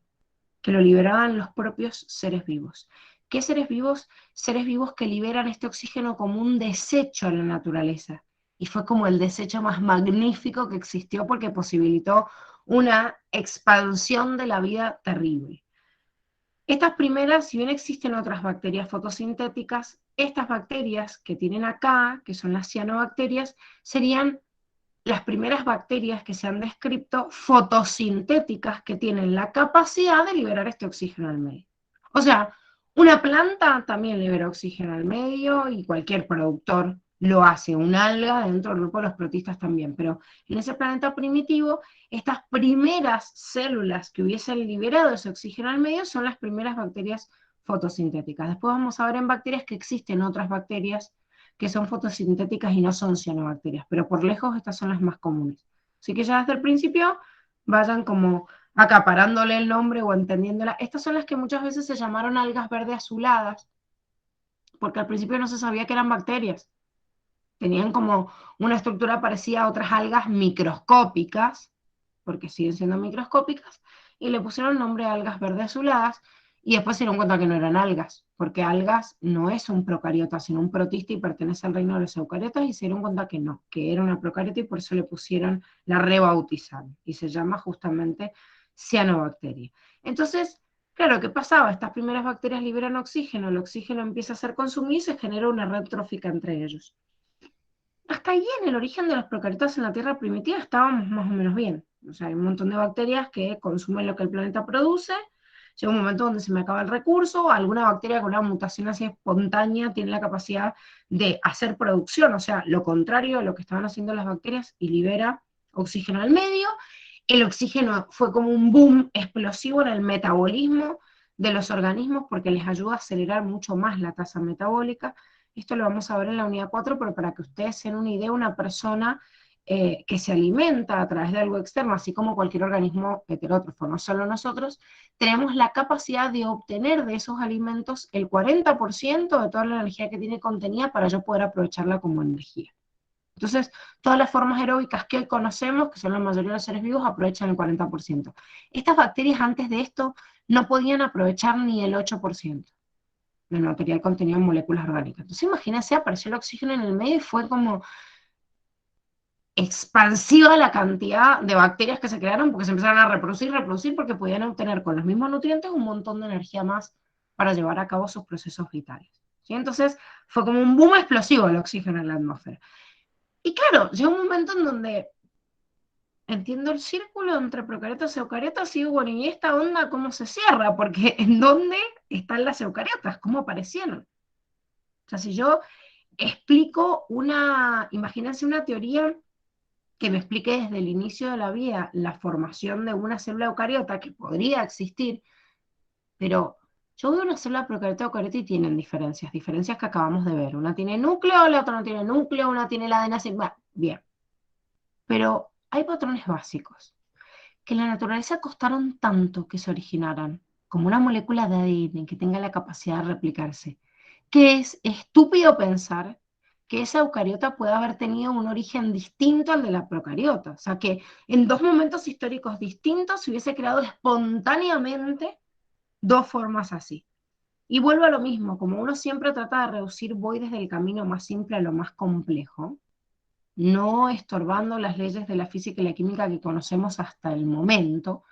que lo liberaban los propios seres vivos. ¿Qué seres vivos? Seres vivos que liberan este oxígeno como un desecho a la naturaleza. Y fue como el desecho más magnífico que existió porque posibilitó una expansión de la vida terrible. Estas primeras, si bien existen otras bacterias fotosintéticas, estas bacterias que tienen acá, que son las cianobacterias, serían las primeras bacterias que se han descrito fotosintéticas que tienen la capacidad de liberar este oxígeno al medio. O sea, una planta también libera oxígeno al medio y cualquier productor lo hace, un alga dentro del grupo de los protistas también, pero en ese planeta primitivo, estas primeras células que hubiesen liberado ese oxígeno al medio son las primeras bacterias fotosintéticas. Después vamos a ver en bacterias que existen otras bacterias que son fotosintéticas y no son cianobacterias, pero por lejos estas son las más comunes. Así que ya desde el principio vayan como acaparándole el nombre o entendiéndola. Estas son las que muchas veces se llamaron algas verde azuladas, porque al principio no se sabía que eran bacterias. Tenían como una estructura parecida a otras algas microscópicas, porque siguen siendo microscópicas, y le pusieron el nombre de algas verde azuladas, y después se dieron cuenta que no eran algas, porque algas no es un procariota, sino un protista y pertenece al reino de los eucariotas, y se dieron cuenta que no, que era una procariota, y por eso le pusieron, la rebautizaron, y se llama justamente cianobacteria. Entonces, claro, ¿qué pasaba? Estas primeras bacterias liberan oxígeno, el oxígeno empieza a ser consumido y se genera una red trófica entre ellos. Hasta ahí en el origen de los procariotas en la Tierra primitiva estábamos más o menos bien. O sea, hay un montón de bacterias que consumen lo que el planeta produce. Llega un momento donde se me acaba el recurso, alguna bacteria con una mutación así espontánea tiene la capacidad de hacer producción, o sea, lo contrario a lo que estaban haciendo las bacterias, y libera oxígeno al medio. El oxígeno fue como un boom explosivo en el metabolismo de los organismos porque les ayuda a acelerar mucho más la tasa metabólica. Esto lo vamos a ver en la unidad 4, pero para que ustedes se den una idea, una persona que se alimenta a través de algo externo, así como cualquier organismo heterótrofo, no solo nosotros, tenemos la capacidad de obtener de esos alimentos el 40% de toda la energía que tiene contenida para yo poder aprovecharla como energía. Entonces, todas las formas aeróbicas que hoy conocemos, que son la mayoría de los seres vivos, aprovechan el 40%. Estas bacterias antes de esto no podían aprovechar ni el 8% del material contenido en moléculas orgánicas. Entonces imagínense, apareció el oxígeno en el medio y fue como expansiva la cantidad de bacterias que se crearon porque se empezaron a reproducir, porque podían obtener con los mismos nutrientes un montón de energía más para llevar a cabo sus procesos vitales. ¿Sí? Entonces fue como un boom explosivo el oxígeno en la atmósfera. Y claro, llegó un momento en donde entiendo el círculo entre procariotas y eucariotas y bueno, ¿y esta onda cómo se cierra? Porque ¿en dónde están las eucariotas? ¿Cómo aparecieron? O sea, si yo explico imagínense una teoría que me explique desde el inicio de la vida la formación de una célula eucariota que podría existir, pero yo veo una célula procariota eucariota y tienen diferencias que acabamos de ver. Una tiene núcleo, la otra no tiene núcleo, una tiene el ADN así, bien. Pero hay patrones básicos que en la naturaleza costaron tanto que se originaran, como una molécula de ADN que tenga la capacidad de replicarse, que es estúpido pensar que esa eucariota puede haber tenido un origen distinto al de la procariota. O sea, que en dos momentos históricos distintos se hubiese creado espontáneamente dos formas así. Y vuelvo a lo mismo, como uno siempre trata de reducir, voy desde el camino más simple a lo más complejo. no estorbando las leyes de la física y la química que conocemos hasta el momento,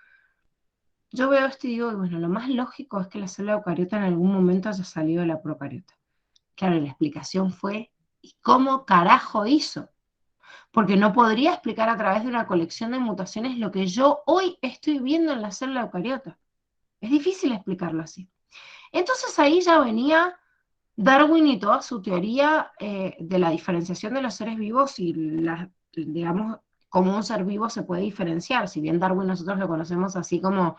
yo veo esto y digo, bueno, lo más lógico es que la célula eucariota en algún momento haya salido de la procariota. Claro, y la explicación fue, ¿y cómo carajo hizo? Porque no podría explicar a través de una colección de mutaciones lo que yo hoy estoy viendo en la célula eucariota. Es difícil explicarlo así. Entonces ahí ya venía Darwin y toda su teoría de la diferenciación de los seres vivos y, digamos, cómo un ser vivo se puede diferenciar. Si bien Darwin nosotros lo conocemos así como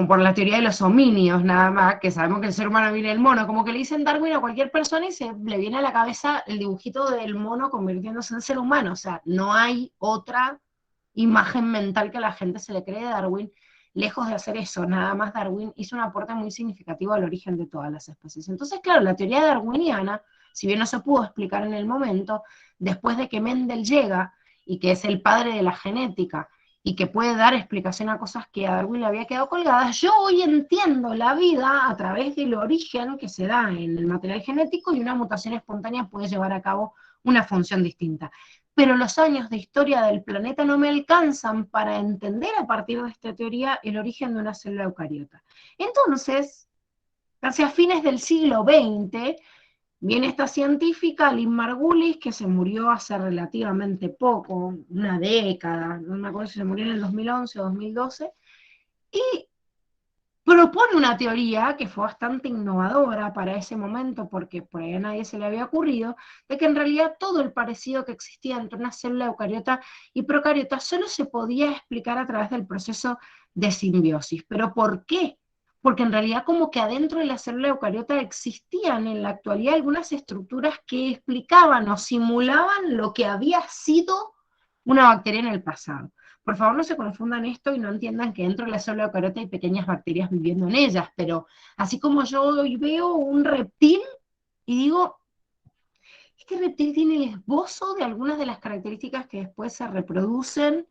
por la teoría de los homínidos, nada más, que sabemos que el ser humano viene del mono, como que le dicen Darwin a cualquier persona y se le viene a la cabeza el dibujito del mono convirtiéndose en ser humano. O sea, no hay otra imagen mental que a la gente se le cree de Darwin. Lejos de hacer eso, nada más Darwin hizo un aporte muy significativo al origen de todas las especies. Entonces, claro, la teoría darwiniana, si bien no se pudo explicar en el momento, después de que Mendel llega y que es el padre de la genética y que puede dar explicación a cosas que a Darwin le había quedado colgadas, yo hoy entiendo la vida a través del origen que se da en el material genético y una mutación espontánea puede llevar a cabo una función distinta. Pero los años de historia del planeta no me alcanzan para entender a partir de esta teoría el origen de una célula eucariota. Entonces, hacia fines del siglo XX, viene esta científica, Lynn Margulis, que se murió hace relativamente poco, una década, no me acuerdo si se murió en el 2011 o 2012, y propone una teoría que fue bastante innovadora para ese momento, porque por ahí a nadie se le había ocurrido, de que en realidad todo el parecido que existía entre una célula eucariota y procariota solo se podía explicar a través del proceso de simbiosis. ¿Pero por qué? Porque en realidad como que adentro de la célula eucariota existían en la actualidad algunas estructuras que explicaban o simulaban lo que había sido una bacteria en el pasado. Por favor, no se confundan esto y no entiendan que dentro de la célula eucariota hay pequeñas bacterias viviendo en ellas, pero así como yo hoy veo un reptil y digo, este reptil tiene el esbozo de algunas de las características que después se reproducen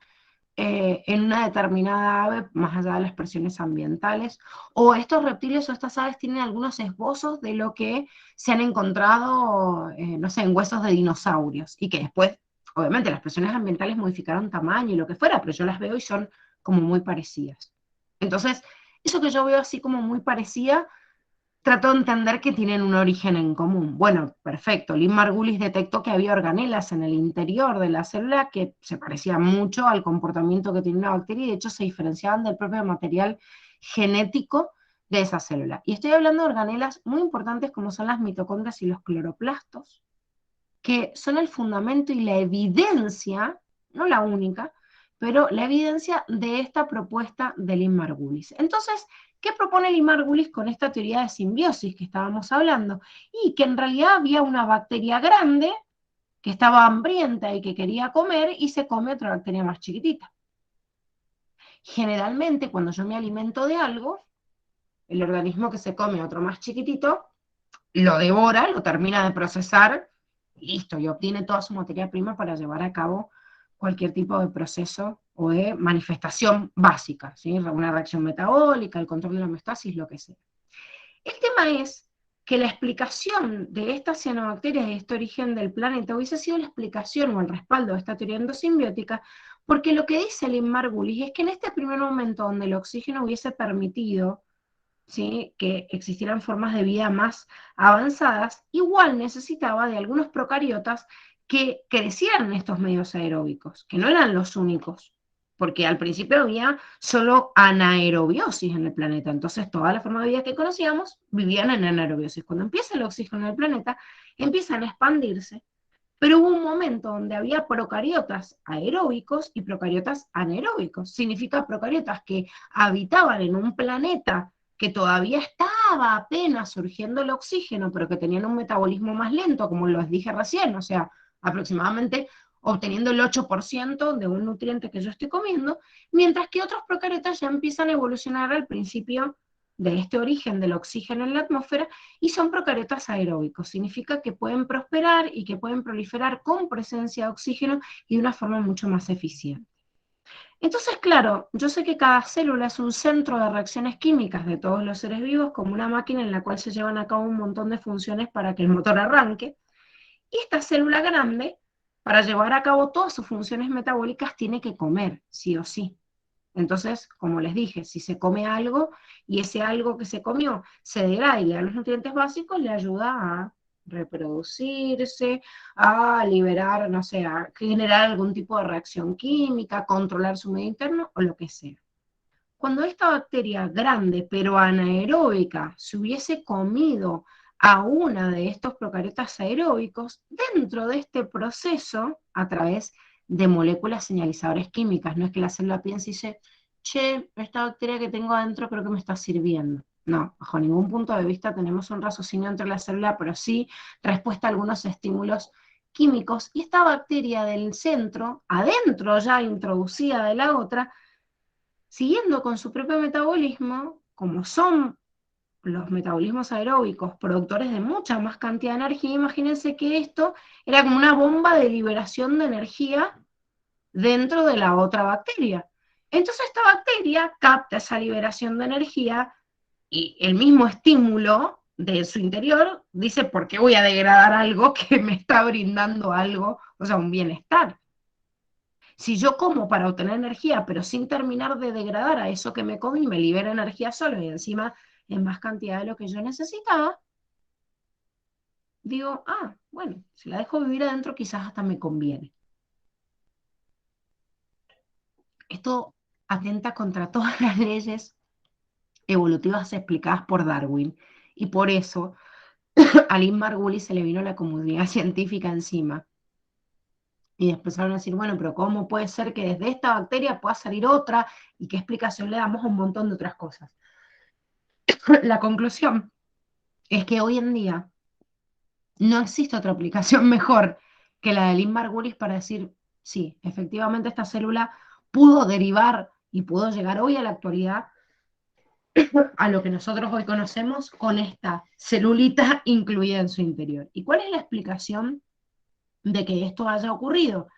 en una determinada ave, más allá de las presiones ambientales, o estos reptiles o estas aves tienen algunos esbozos de lo que se han encontrado, no sé, en huesos de dinosaurios, y que después, obviamente, las presiones ambientales modificaron tamaño y lo que fuera, pero yo las veo y son como muy parecidas. Entonces, eso que yo veo así como muy parecida, trato de entender que tienen un origen en común. Bueno, perfecto. Lynn Margulis detectó que había organelas en el interior de la célula que se parecían mucho al comportamiento que tiene una bacteria y de hecho se diferenciaban del propio material genético de esa célula. Y estoy hablando de organelas muy importantes como son las mitocondrias y los cloroplastos, que son el fundamento y la evidencia, no la única, pero la evidencia de esta propuesta de Lynn Margulis. Entonces, ¿qué propone Lynn Margulis con esta teoría de simbiosis que estábamos hablando? Y que en realidad había una bacteria grande que estaba hambrienta y que quería comer y se come otra bacteria más chiquitita. Generalmente, cuando yo me alimento de algo, el organismo que se come otro más chiquitito lo devora, lo termina de procesar, y listo, y obtiene toda su materia prima para llevar a cabo cualquier tipo de proceso o de manifestación básica, ¿sí? Una reacción metabólica, el control de la homeostasis, lo que sea. El tema es que la explicación de estas cianobacterias y este origen del planeta hubiese sido la explicación o el respaldo de esta teoría endosimbiótica, porque lo que dice Lynn Margulis es que en este primer momento donde el oxígeno hubiese permitido, ¿sí?, que existieran formas de vida más avanzadas, igual necesitaba de algunos procariotas que crecieran en estos medios aeróbicos, que no eran los únicos, porque al principio había solo anaerobiosis en el planeta, entonces todas las formas de vida que conocíamos vivían en anaerobiosis. Cuando empieza el oxígeno en el planeta, empiezan a expandirse, pero hubo un momento donde había procariotas aeróbicos y procariotas anaeróbicos. Significa procariotas que habitaban en un planeta que todavía estaba apenas surgiendo el oxígeno, pero que tenían un metabolismo más lento, como les dije recién, o sea, aproximadamente obteniendo el 8% de un nutriente que yo estoy comiendo, mientras que otros procariotas ya empiezan a evolucionar al principio de este origen del oxígeno en la atmósfera y son procariotas aeróbicos. Significa que pueden prosperar y que pueden proliferar con presencia de oxígeno y de una forma mucho más eficiente. Entonces, claro, yo sé que cada célula es un centro de reacciones químicas de todos los seres vivos, como una máquina en la cual se llevan a cabo un montón de funciones para que el motor arranque. Y esta célula grande para llevar a cabo todas sus funciones metabólicas tiene que comer, sí o sí. Entonces, como les dije, si se come algo y ese algo que se comió se degrada y le da los nutrientes básicos, le ayuda a reproducirse, a liberar, no sé, a generar algún tipo de reacción química, controlar su medio interno o lo que sea. Cuando esta bacteria grande pero anaeróbica se hubiese comido a una de estos procariotas aeróbicos, dentro de este proceso, a través de moléculas señalizadoras químicas, no es que la célula piense y dice, che, esta bacteria que tengo adentro creo que me está sirviendo. No, bajo ningún punto de vista tenemos un raciocinio entre la célula, pero sí respuesta a algunos estímulos químicos, y esta bacteria del centro, adentro ya introducida de la otra, siguiendo con su propio metabolismo, como son los metabolismos aeróbicos productores de mucha más cantidad de energía, imagínense que esto era como una bomba de liberación de energía dentro de la otra bacteria. Entonces esta bacteria capta esa liberación de energía y el mismo estímulo de su interior dice, ¿por qué voy a degradar algo que me está brindando algo, o sea, un bienestar? Si yo como para obtener energía, pero sin terminar de degradar a eso que me comí, me libera energía solo y encima en más cantidad de lo que yo necesitaba, digo, ah, bueno, si la dejo vivir adentro quizás hasta me conviene. Esto atenta contra todas las leyes evolutivas explicadas por Darwin. Y por eso a Lynn Margulis se le vino la comunidad científica encima. Y empezaron a decir, bueno, pero ¿cómo puede ser que desde esta bacteria pueda salir otra? ¿Y qué explicación le damos a un montón de otras cosas? La conclusión es que hoy en día no existe otra aplicación mejor que la de Lynn Margulis para decir, sí, efectivamente esta célula pudo derivar y pudo llegar hoy a la actualidad a lo que nosotros hoy conocemos con esta celulita incluida en su interior. ¿Y cuál es la explicación de que esto haya ocurrido?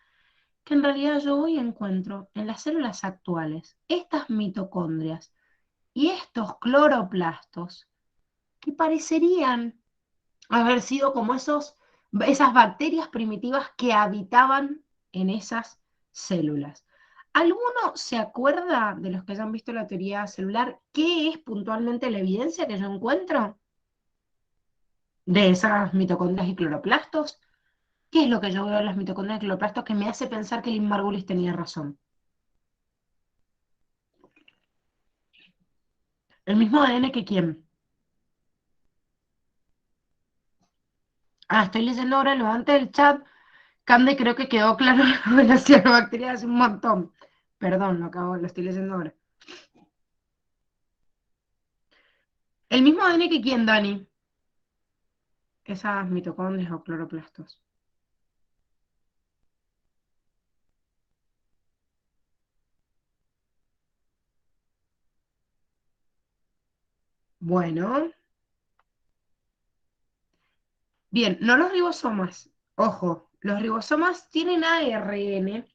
Que en realidad yo hoy encuentro en las células actuales estas mitocondrias y estos cloroplastos que parecerían haber sido como esas bacterias primitivas que habitaban en esas células. ¿Alguno se acuerda, de los que hayan visto la teoría celular, qué es puntualmente la evidencia que yo encuentro de esas mitocondrias y cloroplastos? ¿Qué es lo que yo veo en las mitocondrias y cloroplastos que me hace pensar que Lynn Margulis tenía razón? ¿El mismo ADN que quién? Ah, estoy leyendo ahora lo antes del chat. Cande, creo que quedó claro lo de las cianobacterias hace un montón. Perdón, lo estoy leyendo ahora. El mismo ADN que quién, Dani. Esas mitocondrias o cloroplastos. Bueno, bien, no los ribosomas. Ojo, los ribosomas tienen ARN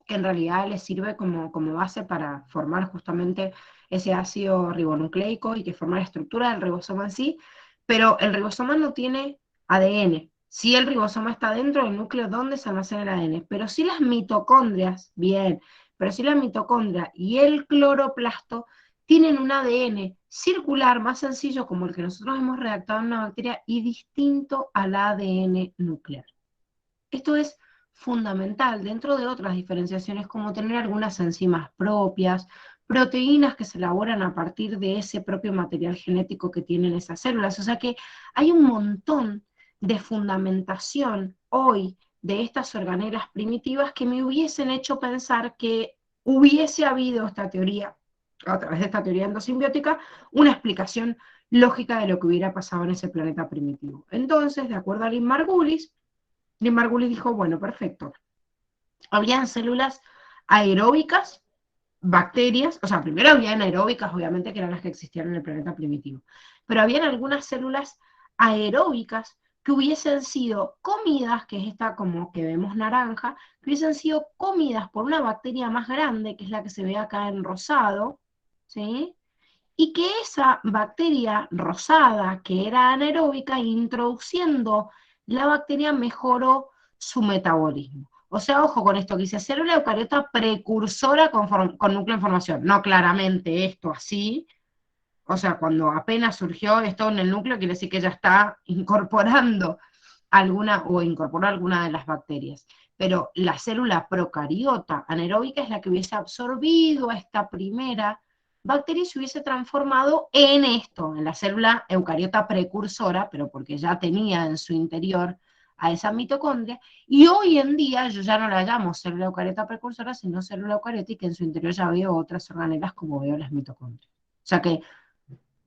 que en realidad les sirve como base para formar justamente ese ácido ribonucleico y que forma la estructura del ribosoma en sí, pero el ribosoma no tiene ADN. Sí, el ribosoma está dentro del núcleo donde se almacena el ADN, pero sí las mitocondrias, bien, pero sí la mitocondria y el cloroplasto tienen un ADN circular más sencillo como el que nosotros hemos redactado en una bacteria y distinto al ADN nuclear. Esto es fundamental dentro de otras diferenciaciones como tener algunas enzimas propias, proteínas que se elaboran a partir de ese propio material genético que tienen esas células. O sea que hay un montón de fundamentación hoy de estas organelas primitivas que me hubiesen hecho pensar que hubiese habido esta teoría, a través de esta teoría endosimbiótica, una explicación lógica de lo que hubiera pasado en ese planeta primitivo. Entonces, de acuerdo a Lynn Margulis, Lynn Margulis dijo, bueno, perfecto. Habían células aeróbicas, bacterias, o sea, primero habían aeróbicas, obviamente, que eran las que existían en el planeta primitivo, pero habían algunas células aeróbicas que hubiesen sido comidas, que es esta como que vemos naranja, que hubiesen sido comidas por una bacteria más grande, que es la que se ve acá en rosado, ¿sí? Y que esa bacteria rosada, que era anaeróbica, introduciendo la bacteria mejoró su metabolismo. O sea, ojo con esto que dice célula eucariota precursora con núcleo en formación. No claramente esto así, o sea, cuando apenas surgió esto en el núcleo, quiere decir que ya está incorporando alguna o incorporó alguna de las bacterias. Pero la célula procariota anaeróbica es la que hubiese absorbido a esta primera bacteria y se hubiese transformado en esto, en la célula eucariota precursora, pero porque ya tenía en su interior a esa mitocondria, y hoy en día yo ya no la llamo célula eucariota precursora, sino célula eucariota, y que en su interior ya veo otras organelas como veo las mitocondrias. O sea que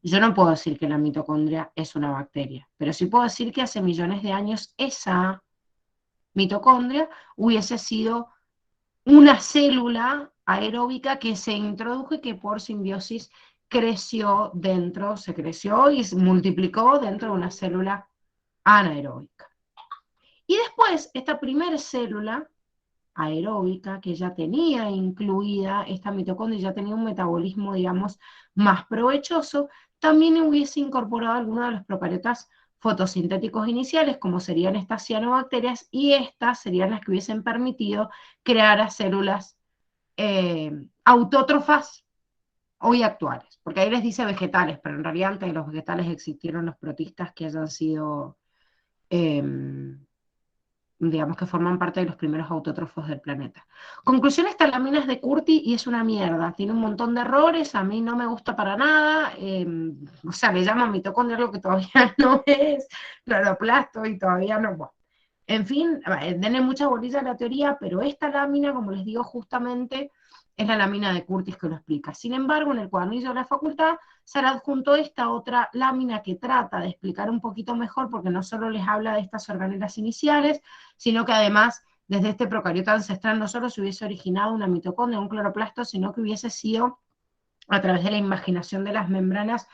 yo no puedo decir que la mitocondria es una bacteria, pero sí puedo decir que hace millones de años esa mitocondria hubiese sido una célula aeróbica que se introdujo y que por simbiosis creció dentro, se creció y se multiplicó dentro de una célula anaeróbica. Y después, esta primera célula aeróbica que ya tenía incluida esta mitocondria, ya tenía un metabolismo, digamos, más provechoso, también hubiese incorporado algunos de los procariotas fotosintéticos iniciales, como serían estas cianobacterias, y estas serían las que hubiesen permitido crear a células autótrofas hoy actuales, porque ahí les dice vegetales, pero en realidad antes de los vegetales existieron los protistas que hayan sido eh, digamos que forman parte de los primeros autótrofos del planeta. Conclusión, esta lámina es de Curti y es una mierda, tiene un montón de errores, a mí no me gusta para nada, o sea, le llaman mitocondria algo que todavía no es, cloroplasto y todavía no, bueno. En fin, denle mucha bolilla a la teoría, pero esta lámina, como les digo, justamente es la lámina de Curtis que lo explica. Sin embargo, en el cuadernillo de la facultad se le adjuntó esta otra lámina que trata de explicar un poquito mejor, porque no solo les habla de estas organelas iniciales, sino que además, desde este procariota ancestral, no solo se hubiese originado una mitocondria, un cloroplasto, sino que hubiese sido, a través de la imaginación de las membranas,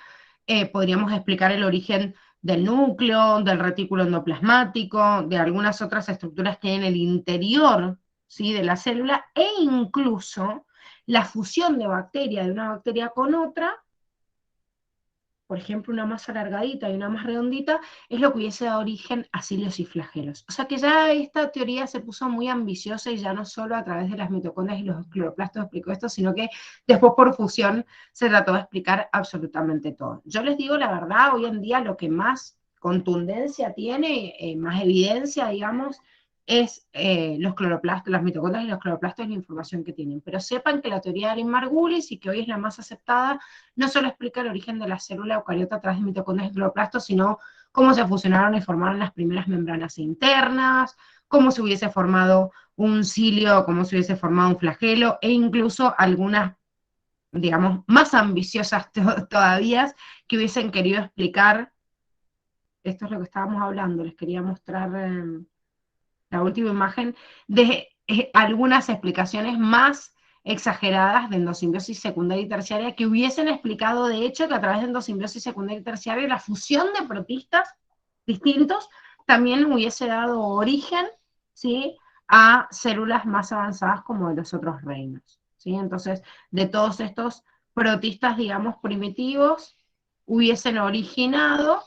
podríamos explicar el origen del núcleo, del retículo endoplasmático, de algunas otras estructuras que hay en el interior, ¿sí?, de la célula, e incluso la fusión de bacteria de una bacteria con otra, por ejemplo, una más alargadita y una más redondita, es lo que hubiese dado origen a cilios y flagelos. O sea que ya esta teoría se puso muy ambiciosa y ya no solo a través de las mitocondrias y los cloroplastos explicó esto, sino que después por fusión se trató de explicar absolutamente todo. Yo les digo la verdad, hoy en día lo que más contundencia tiene, más evidencia, digamos, es los cloroplastos, las mitocondrias y los cloroplastos y la información que tienen. Pero sepan que la teoría de Arin-Margulis, y que hoy es la más aceptada, no solo explica el origen de la célula eucariota a través de mitocondrias y cloroplastos, sino cómo se fusionaron y formaron las primeras membranas internas, cómo se hubiese formado un cilio, cómo se hubiese formado un flagelo, e incluso algunas, digamos, más ambiciosas todavía, que hubiesen querido explicar, esto es lo que estábamos hablando, les quería mostrar la última imagen, de algunas explicaciones más exageradas de endosimbiosis secundaria y terciaria que hubiesen explicado, de hecho, que a través de endosimbiosis secundaria y terciaria la fusión de protistas distintos también hubiese dado origen, ¿sí?, a células más avanzadas como de los otros reinos, ¿sí? Entonces, de todos estos protistas, digamos, primitivos, hubiesen originado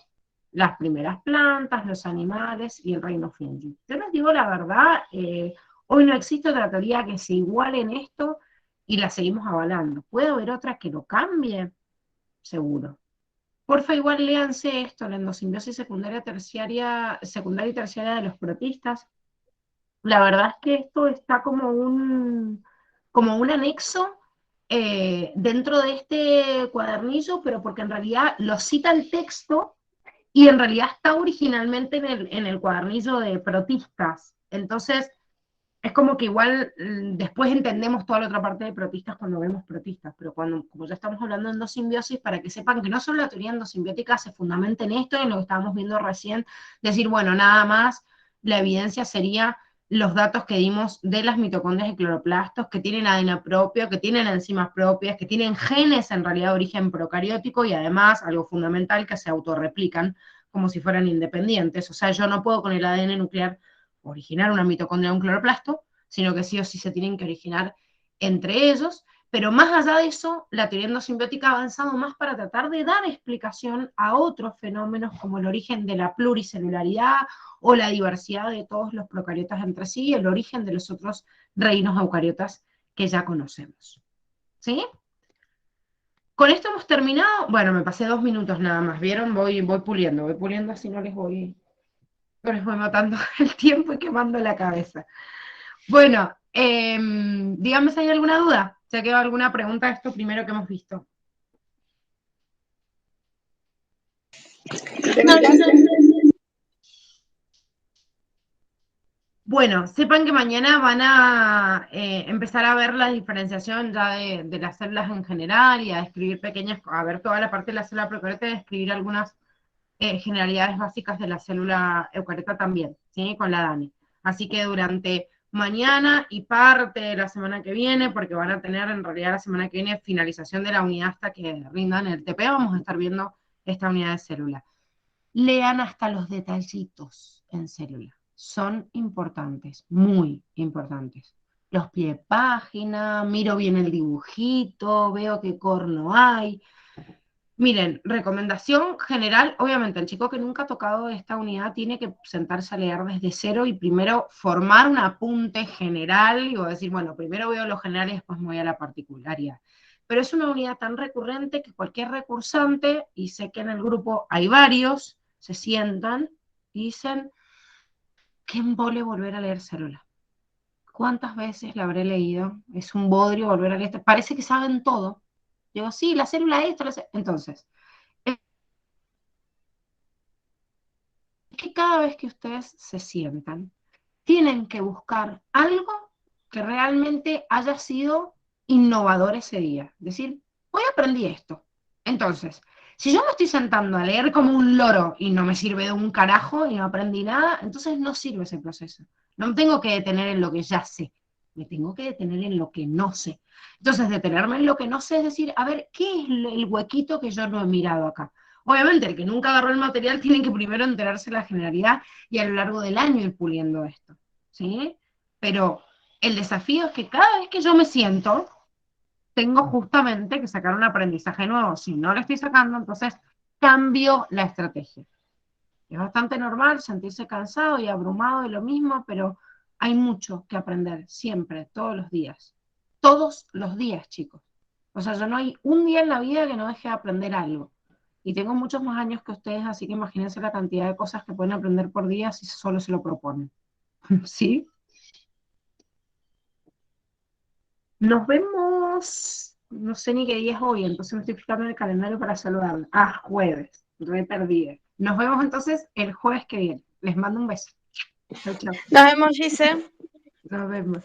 las primeras plantas, los animales y el reino fungi. Yo les digo la verdad, hoy no existe otra teoría que se iguale en esto y la seguimos avalando. ¿Puede haber otra que lo cambie? Seguro. Porfa, igual léanse esto, la endosimbiosis secundaria y terciaria de los protistas. La verdad es que esto está como un anexo dentro de este cuadernillo, pero porque en realidad lo cita el texto y en realidad está originalmente en el cuadernillo de protistas. Entonces, es como que igual después entendemos toda la otra parte de protistas cuando vemos protistas, pero como ya estamos hablando de endosimbiosis, para que sepan que no solo la teoría endosimbiótica se fundamenta en esto, en lo que estábamos viendo recién, decir, bueno, nada más, la evidencia sería los datos que dimos de las mitocondrias y cloroplastos, que tienen ADN propio, que tienen enzimas propias, que tienen genes en realidad de origen procariótico y además, algo fundamental, que se autorreplican como si fueran independientes. O sea, yo no puedo con el ADN nuclear originar una mitocondria o un cloroplasto, sino que sí o sí se tienen que originar entre ellos, Pero más allá de eso, la teoría endosimbiótica ha avanzado más para tratar de dar explicación a otros fenómenos como el origen de la pluricelularidad o la diversidad de todos los procariotas entre sí y el origen de los otros reinos eucariotas que ya conocemos. ¿Sí? Con esto hemos terminado. Bueno, me pasé 2 minutos nada más, ¿vieron? Voy puliendo, así no les voy matando el tiempo y quemando la cabeza. Bueno, díganme si hay alguna duda, si ha quedado alguna pregunta de esto primero que hemos visto. No, yo sé. Bueno, sepan que mañana van a empezar a ver la diferenciación ya de las células en general y a escribir a ver toda la parte de la célula procariota y a escribir algunas generalidades básicas de la célula eucariota también, ¿sí? Con la Dani. Así que durante mañana y parte de la semana que viene, porque van a tener en realidad la semana que viene finalización de la unidad hasta que rindan el TP, vamos a estar viendo esta unidad de célula. Lean hasta los detallitos en célula. Son importantes, muy importantes. Los pies de página, miro bien el dibujito, veo qué corno hay. Miren, recomendación general, obviamente el chico que nunca ha tocado esta unidad tiene que sentarse a leer desde cero y primero formar un apunte general y decir, bueno, primero veo lo general y después me voy a la particularidad. Pero es una unidad tan recurrente que cualquier recursante, y sé que en el grupo hay varios, se sientan y dicen, ¿qué embole volver a leer célula? ¿Cuántas veces la habré leído? Es un bodrio volver a leer. Parece que saben todo. Digo, sí, la célula esto, entonces, que cada vez que ustedes se sientan, tienen que buscar algo que realmente haya sido innovador ese día. Es decir, hoy aprendí esto. Entonces, si yo me estoy sentando a leer como un loro y no me sirve de un carajo y no aprendí nada, entonces no sirve ese proceso. No me tengo que detener en lo que ya sé, me tengo que detener en lo que no sé. Entonces, detenerme en lo que no sé es decir, a ver, ¿qué es el huequito que yo no he mirado acá? Obviamente, el que nunca agarró el material tiene que primero enterarse de la generalidad y a lo largo del año ir puliendo esto, ¿sí? Pero el desafío es que cada vez que yo me siento, tengo justamente que sacar un aprendizaje nuevo. Si no lo estoy sacando, entonces cambio la estrategia. Es bastante normal sentirse cansado y abrumado de lo mismo, pero hay mucho que aprender, siempre, todos los días. Todos los días, chicos. O sea, yo no hay un día en la vida que no deje de aprender algo. Y tengo muchos más años que ustedes, así que imagínense la cantidad de cosas que pueden aprender por día si solo se lo proponen. ¿Sí? Nos vemos, no sé ni qué día es hoy, entonces me estoy fijando en el calendario para saludarla. Ah, jueves, re perdida. Nos vemos entonces el jueves que viene. Les mando un beso. Chau, chau. Nos vemos, Gise. Nos vemos.